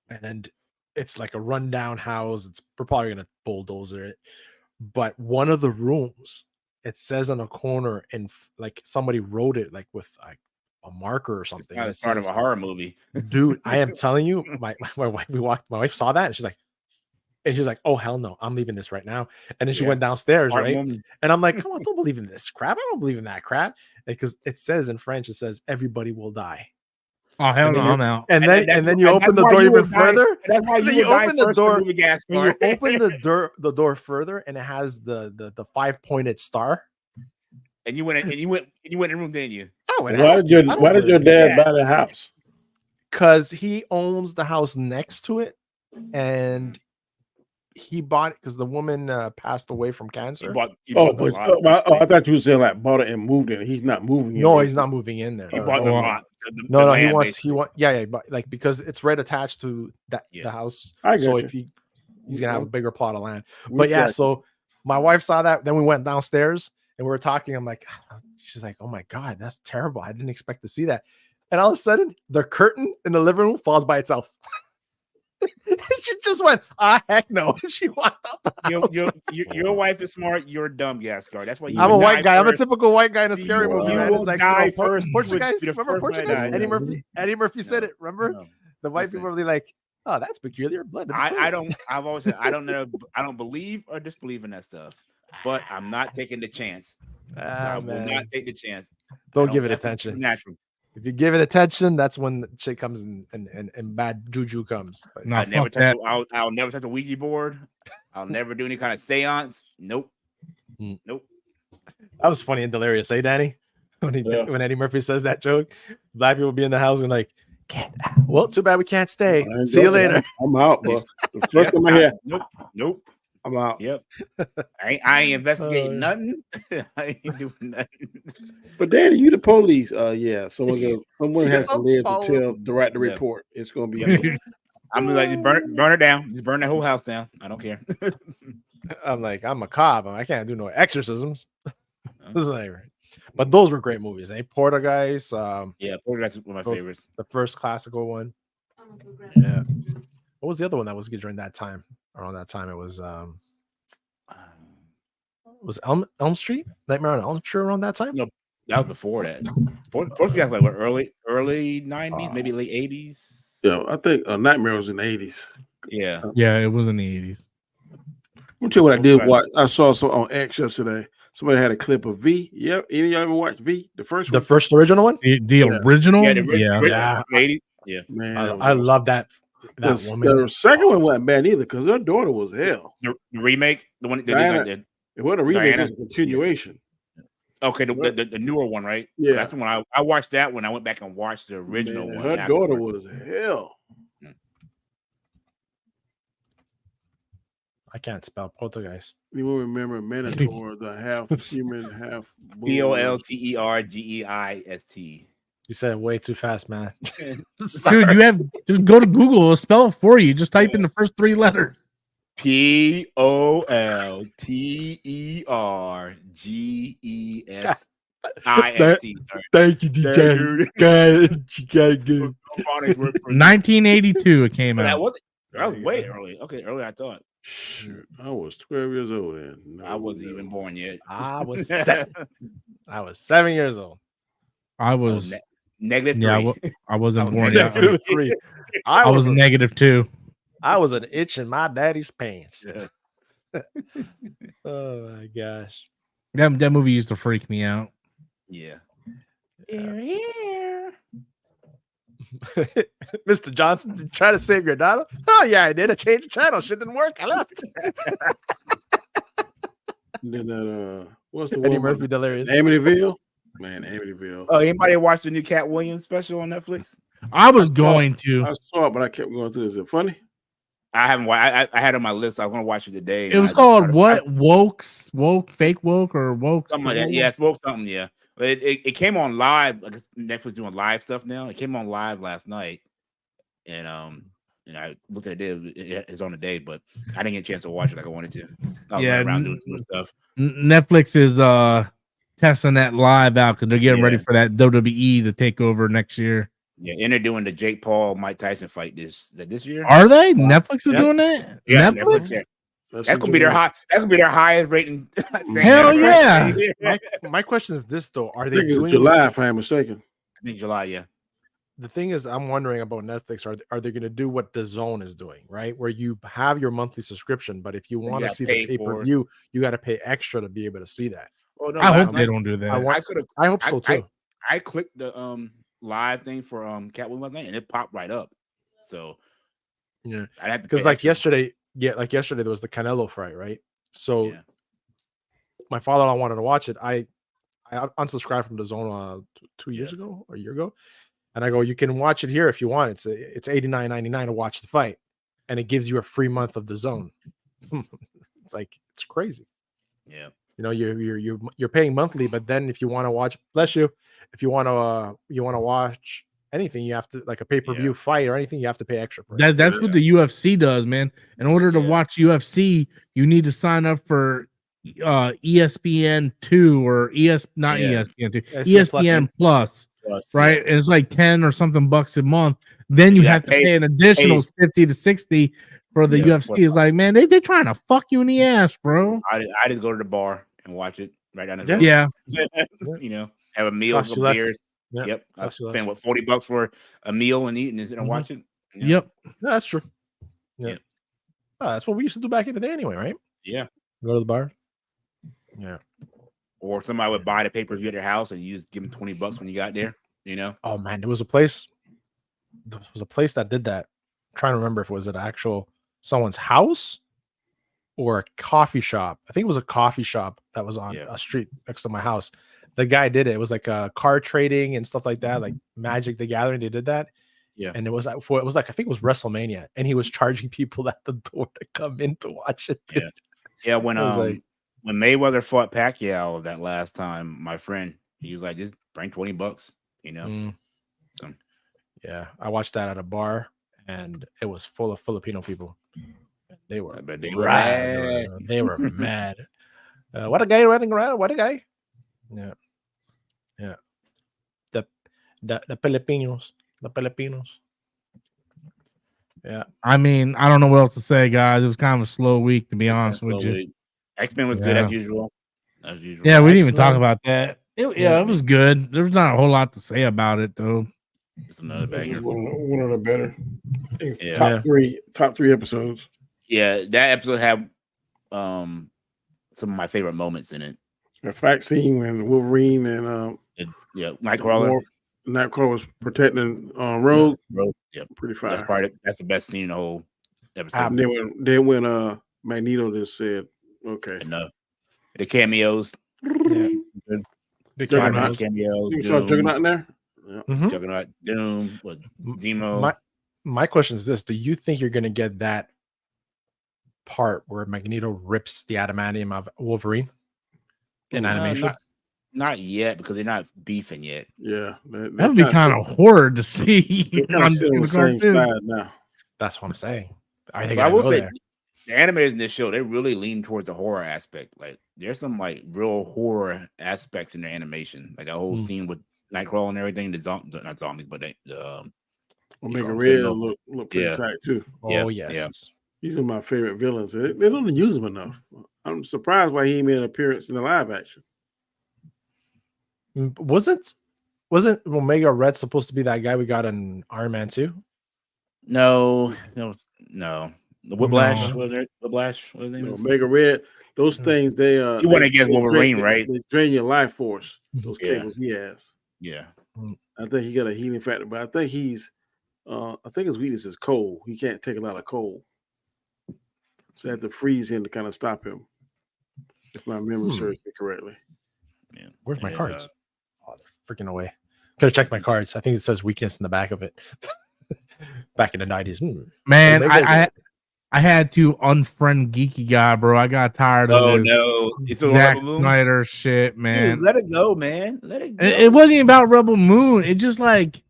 and it's like a rundown house. We're probably gonna bulldozer it, but one of the rooms, it says on a corner, and like somebody wrote it like with like a marker or something. It's part of a horror movie, dude. I am telling you, my wife. My wife saw that and she's like, oh hell no, I'm leaving this right now. And then she went downstairs, right? And I'm like, come on, don't believe in this crap. I don't believe in that crap, because it says in French, it says everybody will die. Oh hell no, I'm out. And then you open the door even further. That's why you open the door. You open the door further, and it has the 5-pointed star. And you went in room, didn't you? Oh, why did your dad buy the house? Because he owns the house next to it, and he bought it because the woman passed away from cancer. I thought you were saying like bought it and moved in. He's not moving in. No, he's not moving in there. He bought the lot. No, he wants but like, because it's right attached to the house. So if he's gonna have a bigger plot of land. But so my wife saw that, then we went downstairs and we were talking. I'm like, she's like, oh my God, that's terrible. I didn't expect to see that. And all of a sudden, the curtain in the living room falls by itself. She just went, heck no. She walked out the house. Your wife is smart. You're dumb, Gascar. That's why I'm a white guy. I'm a typical white guy in a scary movie. You will die first. Portuguese. Remember Portuguese? Eddie Murphy said it. Remember? The white people were like, oh, that's peculiar blood. I've always said I don't believe or disbelieve in that stuff, but I'm not taking the chance. I will not take the chance. Don't give it attention. Natural. If you give it attention, that's when the shit comes and bad juju comes. I'll never touch a Ouija board. I'll never do any kind of seance. Nope. Nope. That was funny and delirious, Danny? When Eddie Murphy says that joke, black people be in the house and like, well, too bad we can't stay. See you later. I'm out, bro. The first time I hear, nope. I'm out. Yep. I ain't investigating nothing. I ain't doing nothing. But Danny, you the police. Someone has to live to write the report. It's gonna be. I'm like, just burn it down. Just burn that whole house down. I don't care. I'm like, I'm a cop. I can't do no exorcisms. But those were great movies, eh? Poltergeist. Poltergeist is one of my favorites. The first classical one. Yeah. What was the other one that was good during that time? Around that time, it was Elm Street? Nightmare on Elm Street around that time? No, that was before that. Poltergeist like what, early 90s, maybe late 80s. Yeah, I think Nightmare was in the 80s. Yeah, it was in the 80s. Let me tell you what I did watch. I saw some on X yesterday. Somebody had a clip of V. Yep. Any of y'all ever watched V? The first one? The first original one? The original? Yeah. Man, I love that. The second one wasn't bad either because her daughter was hell. The remake, the one that Diana, they did. It wasn't a remake, it was a continuation. Okay, the newer one, right? Yeah, that's the one I watched. That when I went back and watched the original one. Her daughter was hell. I can't spell poltergeist. You will remember Minotaur, the half human, half Poltergeist. You said it way too fast, man. Dude, just go to Google. It'll spell it for you. Just type in the first 3 letters. Poltergeist. Thank you, DJ. Good. 1982 it came out. That was way early. Okay, early I thought. Shoot, I was 12 years old then. No, I wasn't even born yet. I was 7. I was 7 years old. I was -3. Yeah, I wasn't born yet. -3. I was -2. I was an itch in my daddy's pants. Yeah. Oh my gosh. That movie used to freak me out. Yeah. Mr. Johnson, did you try to save your dollar? Oh yeah, I did. I changed the channel. Shit didn't work. I left. And then what's the Eddie one? Murphy delirious. Amityville? Man, Amityville. Oh, anybody watch the new Cat Williams special on Netflix? I was going to. I saw it, but I kept going through. Is it funny? I haven't. I had it on my list. I was gonna watch it today. It was called what? Woke, fake woke, or woke? Something like that. Yeah, it's woke something. Yeah, but it came on live. Like Netflix doing live stuff now. It came on live last night, and I looked at it. It's on the day, but I didn't get a chance to watch it like I wanted to. I was around doing some stuff. Netflix is testing that live out because they're getting ready for that WWE to take over next year. Yeah, and they're doing the Jake Paul Mike Tyson fight this year. Are they? Netflix is doing that? Yeah, Netflix? yeah. That could be their high. That could be their highest rating. Hell yeah! My question is this though: Are they doing July? If I'm mistaken, I think July. Yeah. The thing is, I'm wondering about Netflix. Are they going to do what DAZN is doing, right? Where you have your monthly subscription, but if you want to see the pay-per-view, you got to pay extra to be able to see that. Oh, no, I hope they don't do that. I hope so too. I clicked the live thing for Catwoman last night and it popped right up. So yeah, I had to because like yesterday there was the Canelo fight, right? So my father-in-law wanted to watch it. I unsubscribed from DAZN 2 years ago or a year ago. And I go, you can watch it here if you want. It's $89.99 to watch the fight, and it gives you a free month of DAZN. It's like it's crazy. Yeah, you know, you're paying monthly, but then if you want to watch, if you want to watch anything, you have to like a pay-per-view fight or anything, you have to pay extra for it. That's what the UFC does, man. In order to watch UFC, you need to sign up for ESPN 2 or ESPN 2, ESPN Plus. Right, and it's like 10 or something bucks a month. Then you have to pay an additional 50 to 60 for the UFC. It's like, man, they're trying to fuck you in the ass, bro. I just go to the bar and watch it right down the road. Yeah. You know, have a meal, some beers. Yep. I spend what $40 for a meal and eat and watch it. Yep. No, that's true. Yeah. Oh, that's what we used to do back in the day anyway, right? Yeah. Go to the bar. Yeah. Or somebody would buy the pay-per-view at their house and you just give them $20 when you got there, you know? Oh man, there was a place that did that. I'm trying to remember if it was at someone's house or a coffee shop. I think it was a coffee shop that was on a street next to my house. The guy did it. It was like car trading and stuff like that, like Magic the Gathering. They did that. Yeah. And it was like I think it was WrestleMania, and he was charging people at the door to come in to watch it. Dude. Yeah. When Mayweather fought Pacquiao that last time, my friend, he was like, just bring $20, you know? So, yeah, I watched that at a bar and it was full of Filipino people. They were mad. They were mad. What a guy running around. What a guy. Yeah. Yeah. The Filipinos. The Filipinos. Yeah. I mean, I don't know what else to say, guys. It was kind of a slow week, to be honest with you. X-Men was good as usual. Yeah, we didn't even talk about that. It was good. There's not a whole lot to say about it, though. It's another banger. One of the better. Top three episodes. Yeah, that episode had some of my favorite moments in it. The fight scene when Wolverine and Nightcrawler. Nightcrawler was protecting Rogue. Yeah, pretty fire. That's the best scene in the whole episode. Then when Magneto just said, "Okay, enough." The cameos. The cameos. You saw Juggernaut in there. Yeah. Juggernaut, Doom, Zemo. My question is this: do you think you're going to get that part where Magneto rips the adamantium of Wolverine in animation? Not yet, because they're not beefing yet. Yeah, that would be kind of horror to see on the same side now. That's what I'm saying. I will say, the animators in this show, they really lean towards the horror aspect. Like, there's some like real horror aspects in their animation, like that whole scene with Nightcrawler and everything. Not zombies, but Omega Red look pretty tight too. Oh yes, These are my favorite villains. They don't use them enough. I'm surprised why he made an appearance in the live action. Wasn't Omega Red supposed to be that guy we got in Iron Man 2? No. The Whiplash, No. was it? Whiplash, what his name is? Omega Red. Those things, they He went against Wolverine, right? They drain your life force. Those Yeah. cables he has. Yeah. I think he got a healing factor, but I think I think his weakness is cold. He can't take a lot of cold. So I have to freeze him to kind of stop him. If my memory serves me correctly. Yeah. Where's my cards? Oh, they're freaking away. Could have checked my cards. I think it says weakness in the back of it. Back in the 90s. Man, I had to unfriend Geeky Guy, bro. I got tired of this Zack Snyder shit, man. Dude, let it go, man. Let it go. It wasn't even about Rebel Moon. It just like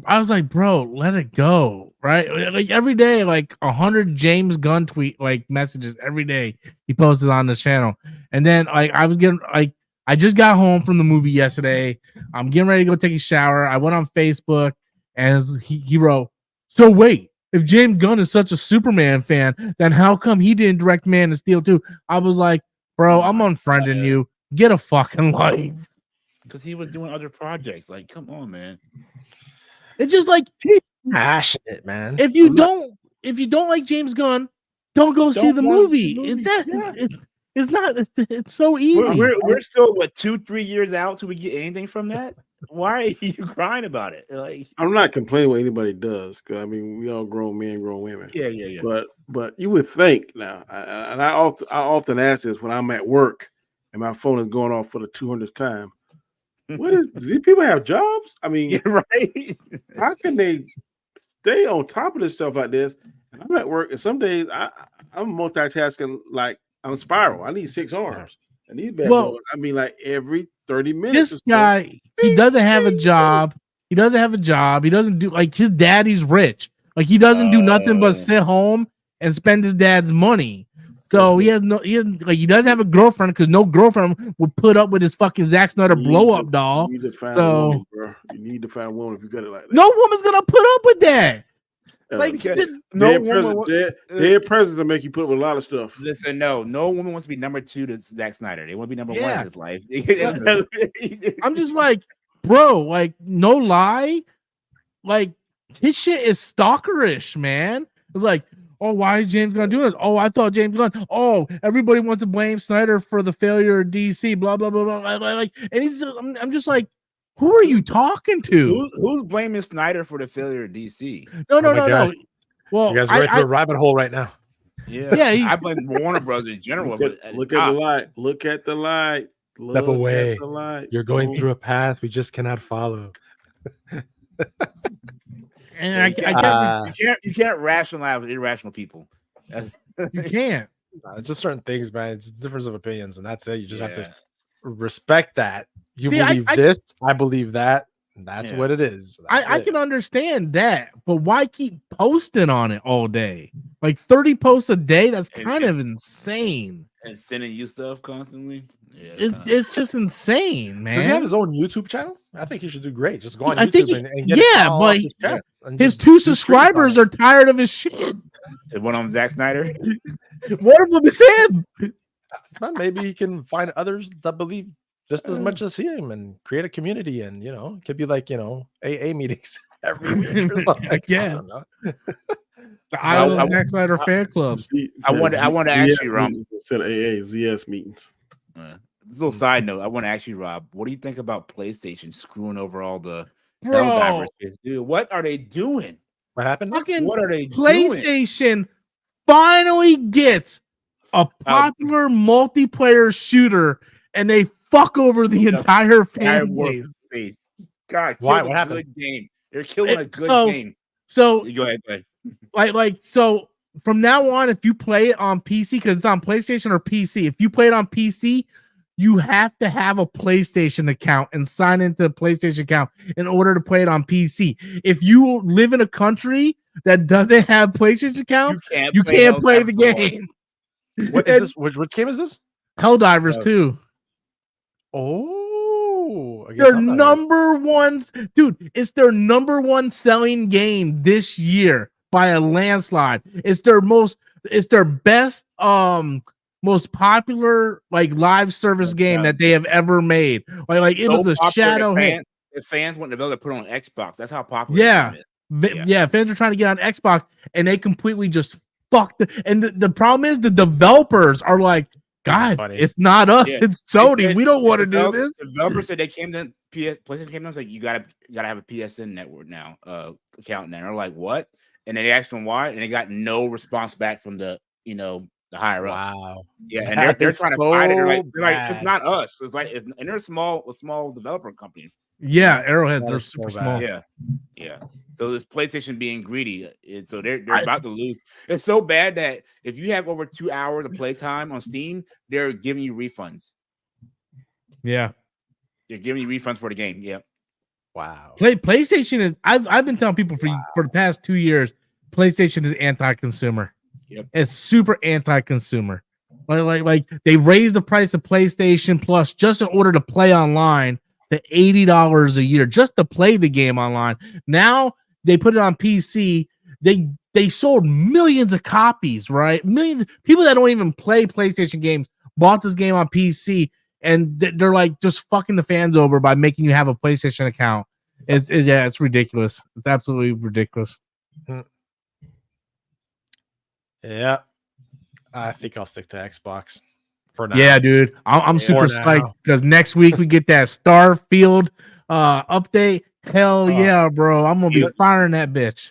I was like, bro, let it go. Right? Like every day, like 100 James Gunn tweet like messages every day he posted on the channel. And then like I was getting like I just got home from the movie yesterday. I'm getting ready to go take a shower. I went on Facebook and he wrote, so wait, if James Gunn is such a Superman fan, then how come he didn't direct Man of Steel too? I was like, bro, I'm unfriending you. Get a fucking life. Because he was doing other projects. Like, come on, man. It's just like passionate, man. If you don't like James Gunn, don't go see the movie. It's not. It's so easy. We're still 2-3 years out till we get anything from that. Why are you crying about it? Like, I'm not complaining what anybody does, because I mean we all grown men, grown women. Yeah. But you would think now, and I often ask this when I'm at work and my phone is going off for the 200th time. Do these people have jobs? I mean, yeah, right? How can they stay on top of this stuff like this? And I'm at work, and some days I'm multitasking like I'm Spiral. I need 6 arms. And these bad boys, I mean, like every 30 minutes. This guy, he doesn't have a job. He doesn't have a job. He doesn't do like his daddy's rich. Like he doesn't do nothing but sit home and spend his dad's money. So he doesn't have a girlfriend because no girlfriend would put up with his fucking Zack Snyder blow up doll. You need to find a woman, bro. You need to find a woman if you got it like that. No woman's gonna put up with that. Like no woman. Their presence will make you put up with a lot of stuff. Listen, no woman wants to be number 2 to Zack Snyder. They want to be number 1 in his life. I'm just like, bro, like no lie, like his shit is stalkerish, man. It's like, oh, why is James Gunn doing it? Oh, I thought James Gunn. Oh, everybody wants to blame Snyder for the failure of DC. Blah blah blah blah. Like, and he's just, I'm just like, who are you talking to? Who's blaming Snyder for the failure of DC? No. Well, you guys are going to a rabbit hole right now. Yeah. I blame Warner Brothers in general. Look at the light. Look at the light. Step away. You're going through a path we just cannot follow. And you can't rationalize with irrational people. You can't. It's just certain things, man. It's a difference of opinions, and that's it. You just have to respect that. You believe this, I believe that. That's what it is. I can understand that, but why keep posting on it all day? Like 30 posts a day? That's kind of insane. And sending you stuff constantly. Yeah, it's just insane, man. Does he have his own YouTube channel? I think he should do great. Just go on YouTube and get but his 2 subscribers are tired of his shit. One of them, Zack Snyder. One of them is him. Well, maybe he can find others that believe just as much as him and create a community, and it could be like AA meetings every week or something. Yeah. I don't know. The Isle of Zack Snyder fan club. I want to actually, Rob. Instead of AA, ZS meetings. This little side note, I want to ask you, Rob, what do you think about PlayStation screwing over all the Helldivers? Dude, what are they doing? What happened? What are they PlayStation doing? finally gets a popular multiplayer shooter, and they fuck over the entire fan base. God, why? What happened? Good game. They're killing a good game. So go ahead. So from now on, if you play it on PC, because it's on PlayStation or PC, if you play it on PC, you have to have a PlayStation account and sign into the PlayStation account in order to play it on PC. If you live in a country that doesn't have PlayStation accounts, you can't play the game. What is this? Which game is this? Helldivers 2. Oh, their number one, dude. It's their number one selling game this year by a landslide. It's their best, most popular live service game that they have ever made. Like it was a shadow hit. The fans want to be able to put on Xbox. That's how popular. Yeah, fans are trying to get on Xbox, and they completely just fuck. And the problem is the developers are like, guys, it's not us, it's Sony. We don't want to do this. The developer said they came to PlayStation came to us like you gotta have a PSN network now, account now. They're like, what? And they asked them why, and they got no response back from the the higher ups. Wow. Yeah, and they're trying to fight it. They're like, it's not us. It's like, and they're a small developer company. Yeah, Arrowhead, they're super small. Yeah. So this PlayStation being greedy, and so they're about to lose. It's so bad that if you have over 2 hours of playtime on Steam, they're giving you refunds. Yeah, they're giving you refunds for the game. Yeah. Wow. PlayStation is. I've been telling people for the past 2 years, PlayStation is anti-consumer. Yep. It's super anti-consumer. Like they raised the price of PlayStation Plus just in order to play online to $80 a year just to play the game online. Now they put it on PC. They sold millions of copies, right? Millions of people that don't even play PlayStation games bought this game on PC, and they're like just fucking the fans over by making you have a PlayStation account. It's ridiculous. It's absolutely ridiculous. Yeah, I think I'll stick to Xbox for now. Yeah, dude, I'm super psyched because next week we get that Starfield update. Hell yeah, bro! I'm gonna be firing that bitch.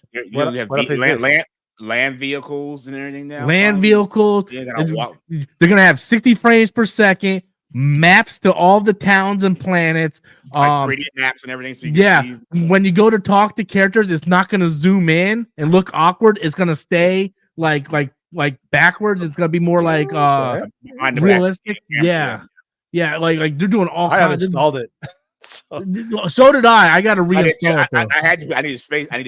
Land vehicles and everything now. Land vehicles. They're gonna have 60 frames per second. Maps to all the towns and planets. Like 3D maps and everything. So you can see. When you go to talk to characters, it's not gonna zoom in and look awkward. It's gonna stay like backwards. It's gonna be more like realistic. Yeah. Like they're doing all. I have installed it. So did I. I got to reinstall it. I had to. I needed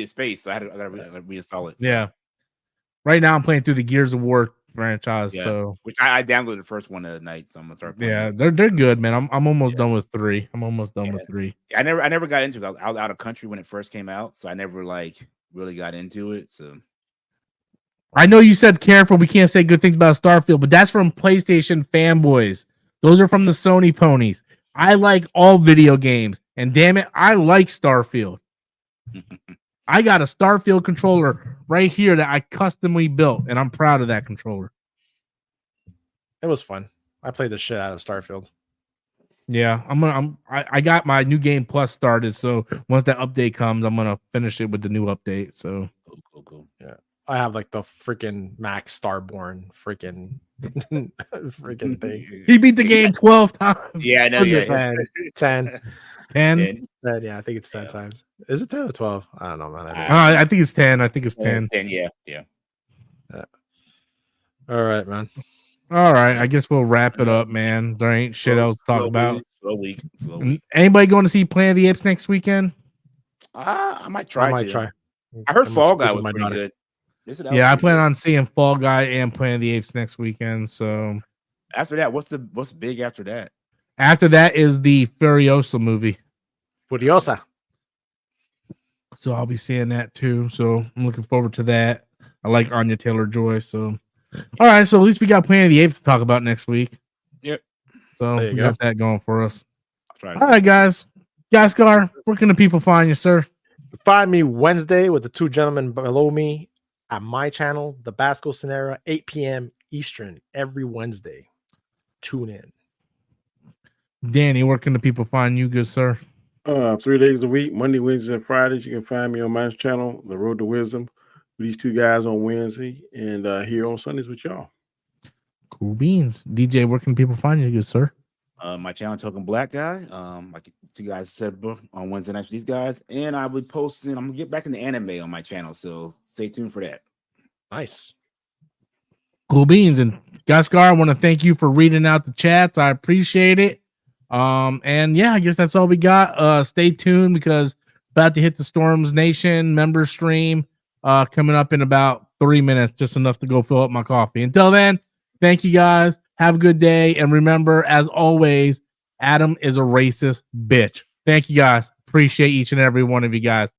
space. So I gotta reinstall it. So. Yeah. Right now I'm playing through the Gears of War franchise. Yeah. So which I downloaded the first one the other night. So I'm gonna start playing. Yeah, they're good, man. I'm almost done with 3. I'm almost done with 3. I never got into it. I was out of country when it first came out, so I never really got into it. So I know you said careful, we can't say good things about Starfield, but that's from PlayStation fanboys. Those are from the Sony ponies. I like all video games, and damn it, I like Starfield. I got a Starfield controller right here that I customly built, and I'm proud of that controller. It was fun. I played the shit out of Starfield. Yeah, I got my new game plus started, so once that update comes, I'm gonna finish it with the new update. So cool. Yeah. I have like the freaking Max Starborn freaking thing. He beat the game 12 times. Yeah, I know. Yeah, 10. 10? Yeah, I think it's 10 times. Is it 10 or 12? I don't know, man. I think it's 10. I think it's 10. 10, yeah. All right, man. All right, I guess we'll wrap it up, man. There ain't shit else to talk about. Slow week. Anybody going to see Planet of the Apes next weekend? I might try. I heard I'm Fall Guy was pretty good. Yeah, I plan on seeing Fall Guy and Planet of the Apes next weekend. So after that, what's big after that? After that is the Furiosa movie. Furiosa. So I'll be seeing that too. So I'm looking forward to that. I like Anya Taylor-Joy. So all right, so at least we got Planet of the Apes to talk about next week. Yep. So we got that going for us. All right, guys. Gascar, where can the people find you, sir? Find me Wednesday with the 2 gentlemen below me at my channel, the Basco Scenario, 8 p.m. Eastern every Wednesday. Tune in. Danny, where can the people find you, good sir? 3 days a week, Monday, Wednesday, and Fridays. You can find me on my channel, The Road to Wisdom, with these 2 guys on Wednesday, and here on Sundays with y'all. Cool beans. DJ, where can people find you, good sir? My channel, Token Black Guy. Like you guys said on Wednesday nights for these guys, and I would posting. I'm gonna get back into anime on my channel, so stay tuned for that. Nice. Cool beans. And Gascar, I want to thank you for reading out the chats. I appreciate it. And yeah, I guess that's all we got. Stay tuned because about to hit the Storms Nation member stream coming up in about 3 minutes, just enough to go fill up my coffee. Until then, thank you guys. Have a good day. And remember, as always, Adam is a racist bitch. Thank you guys. Appreciate each and every one of you guys.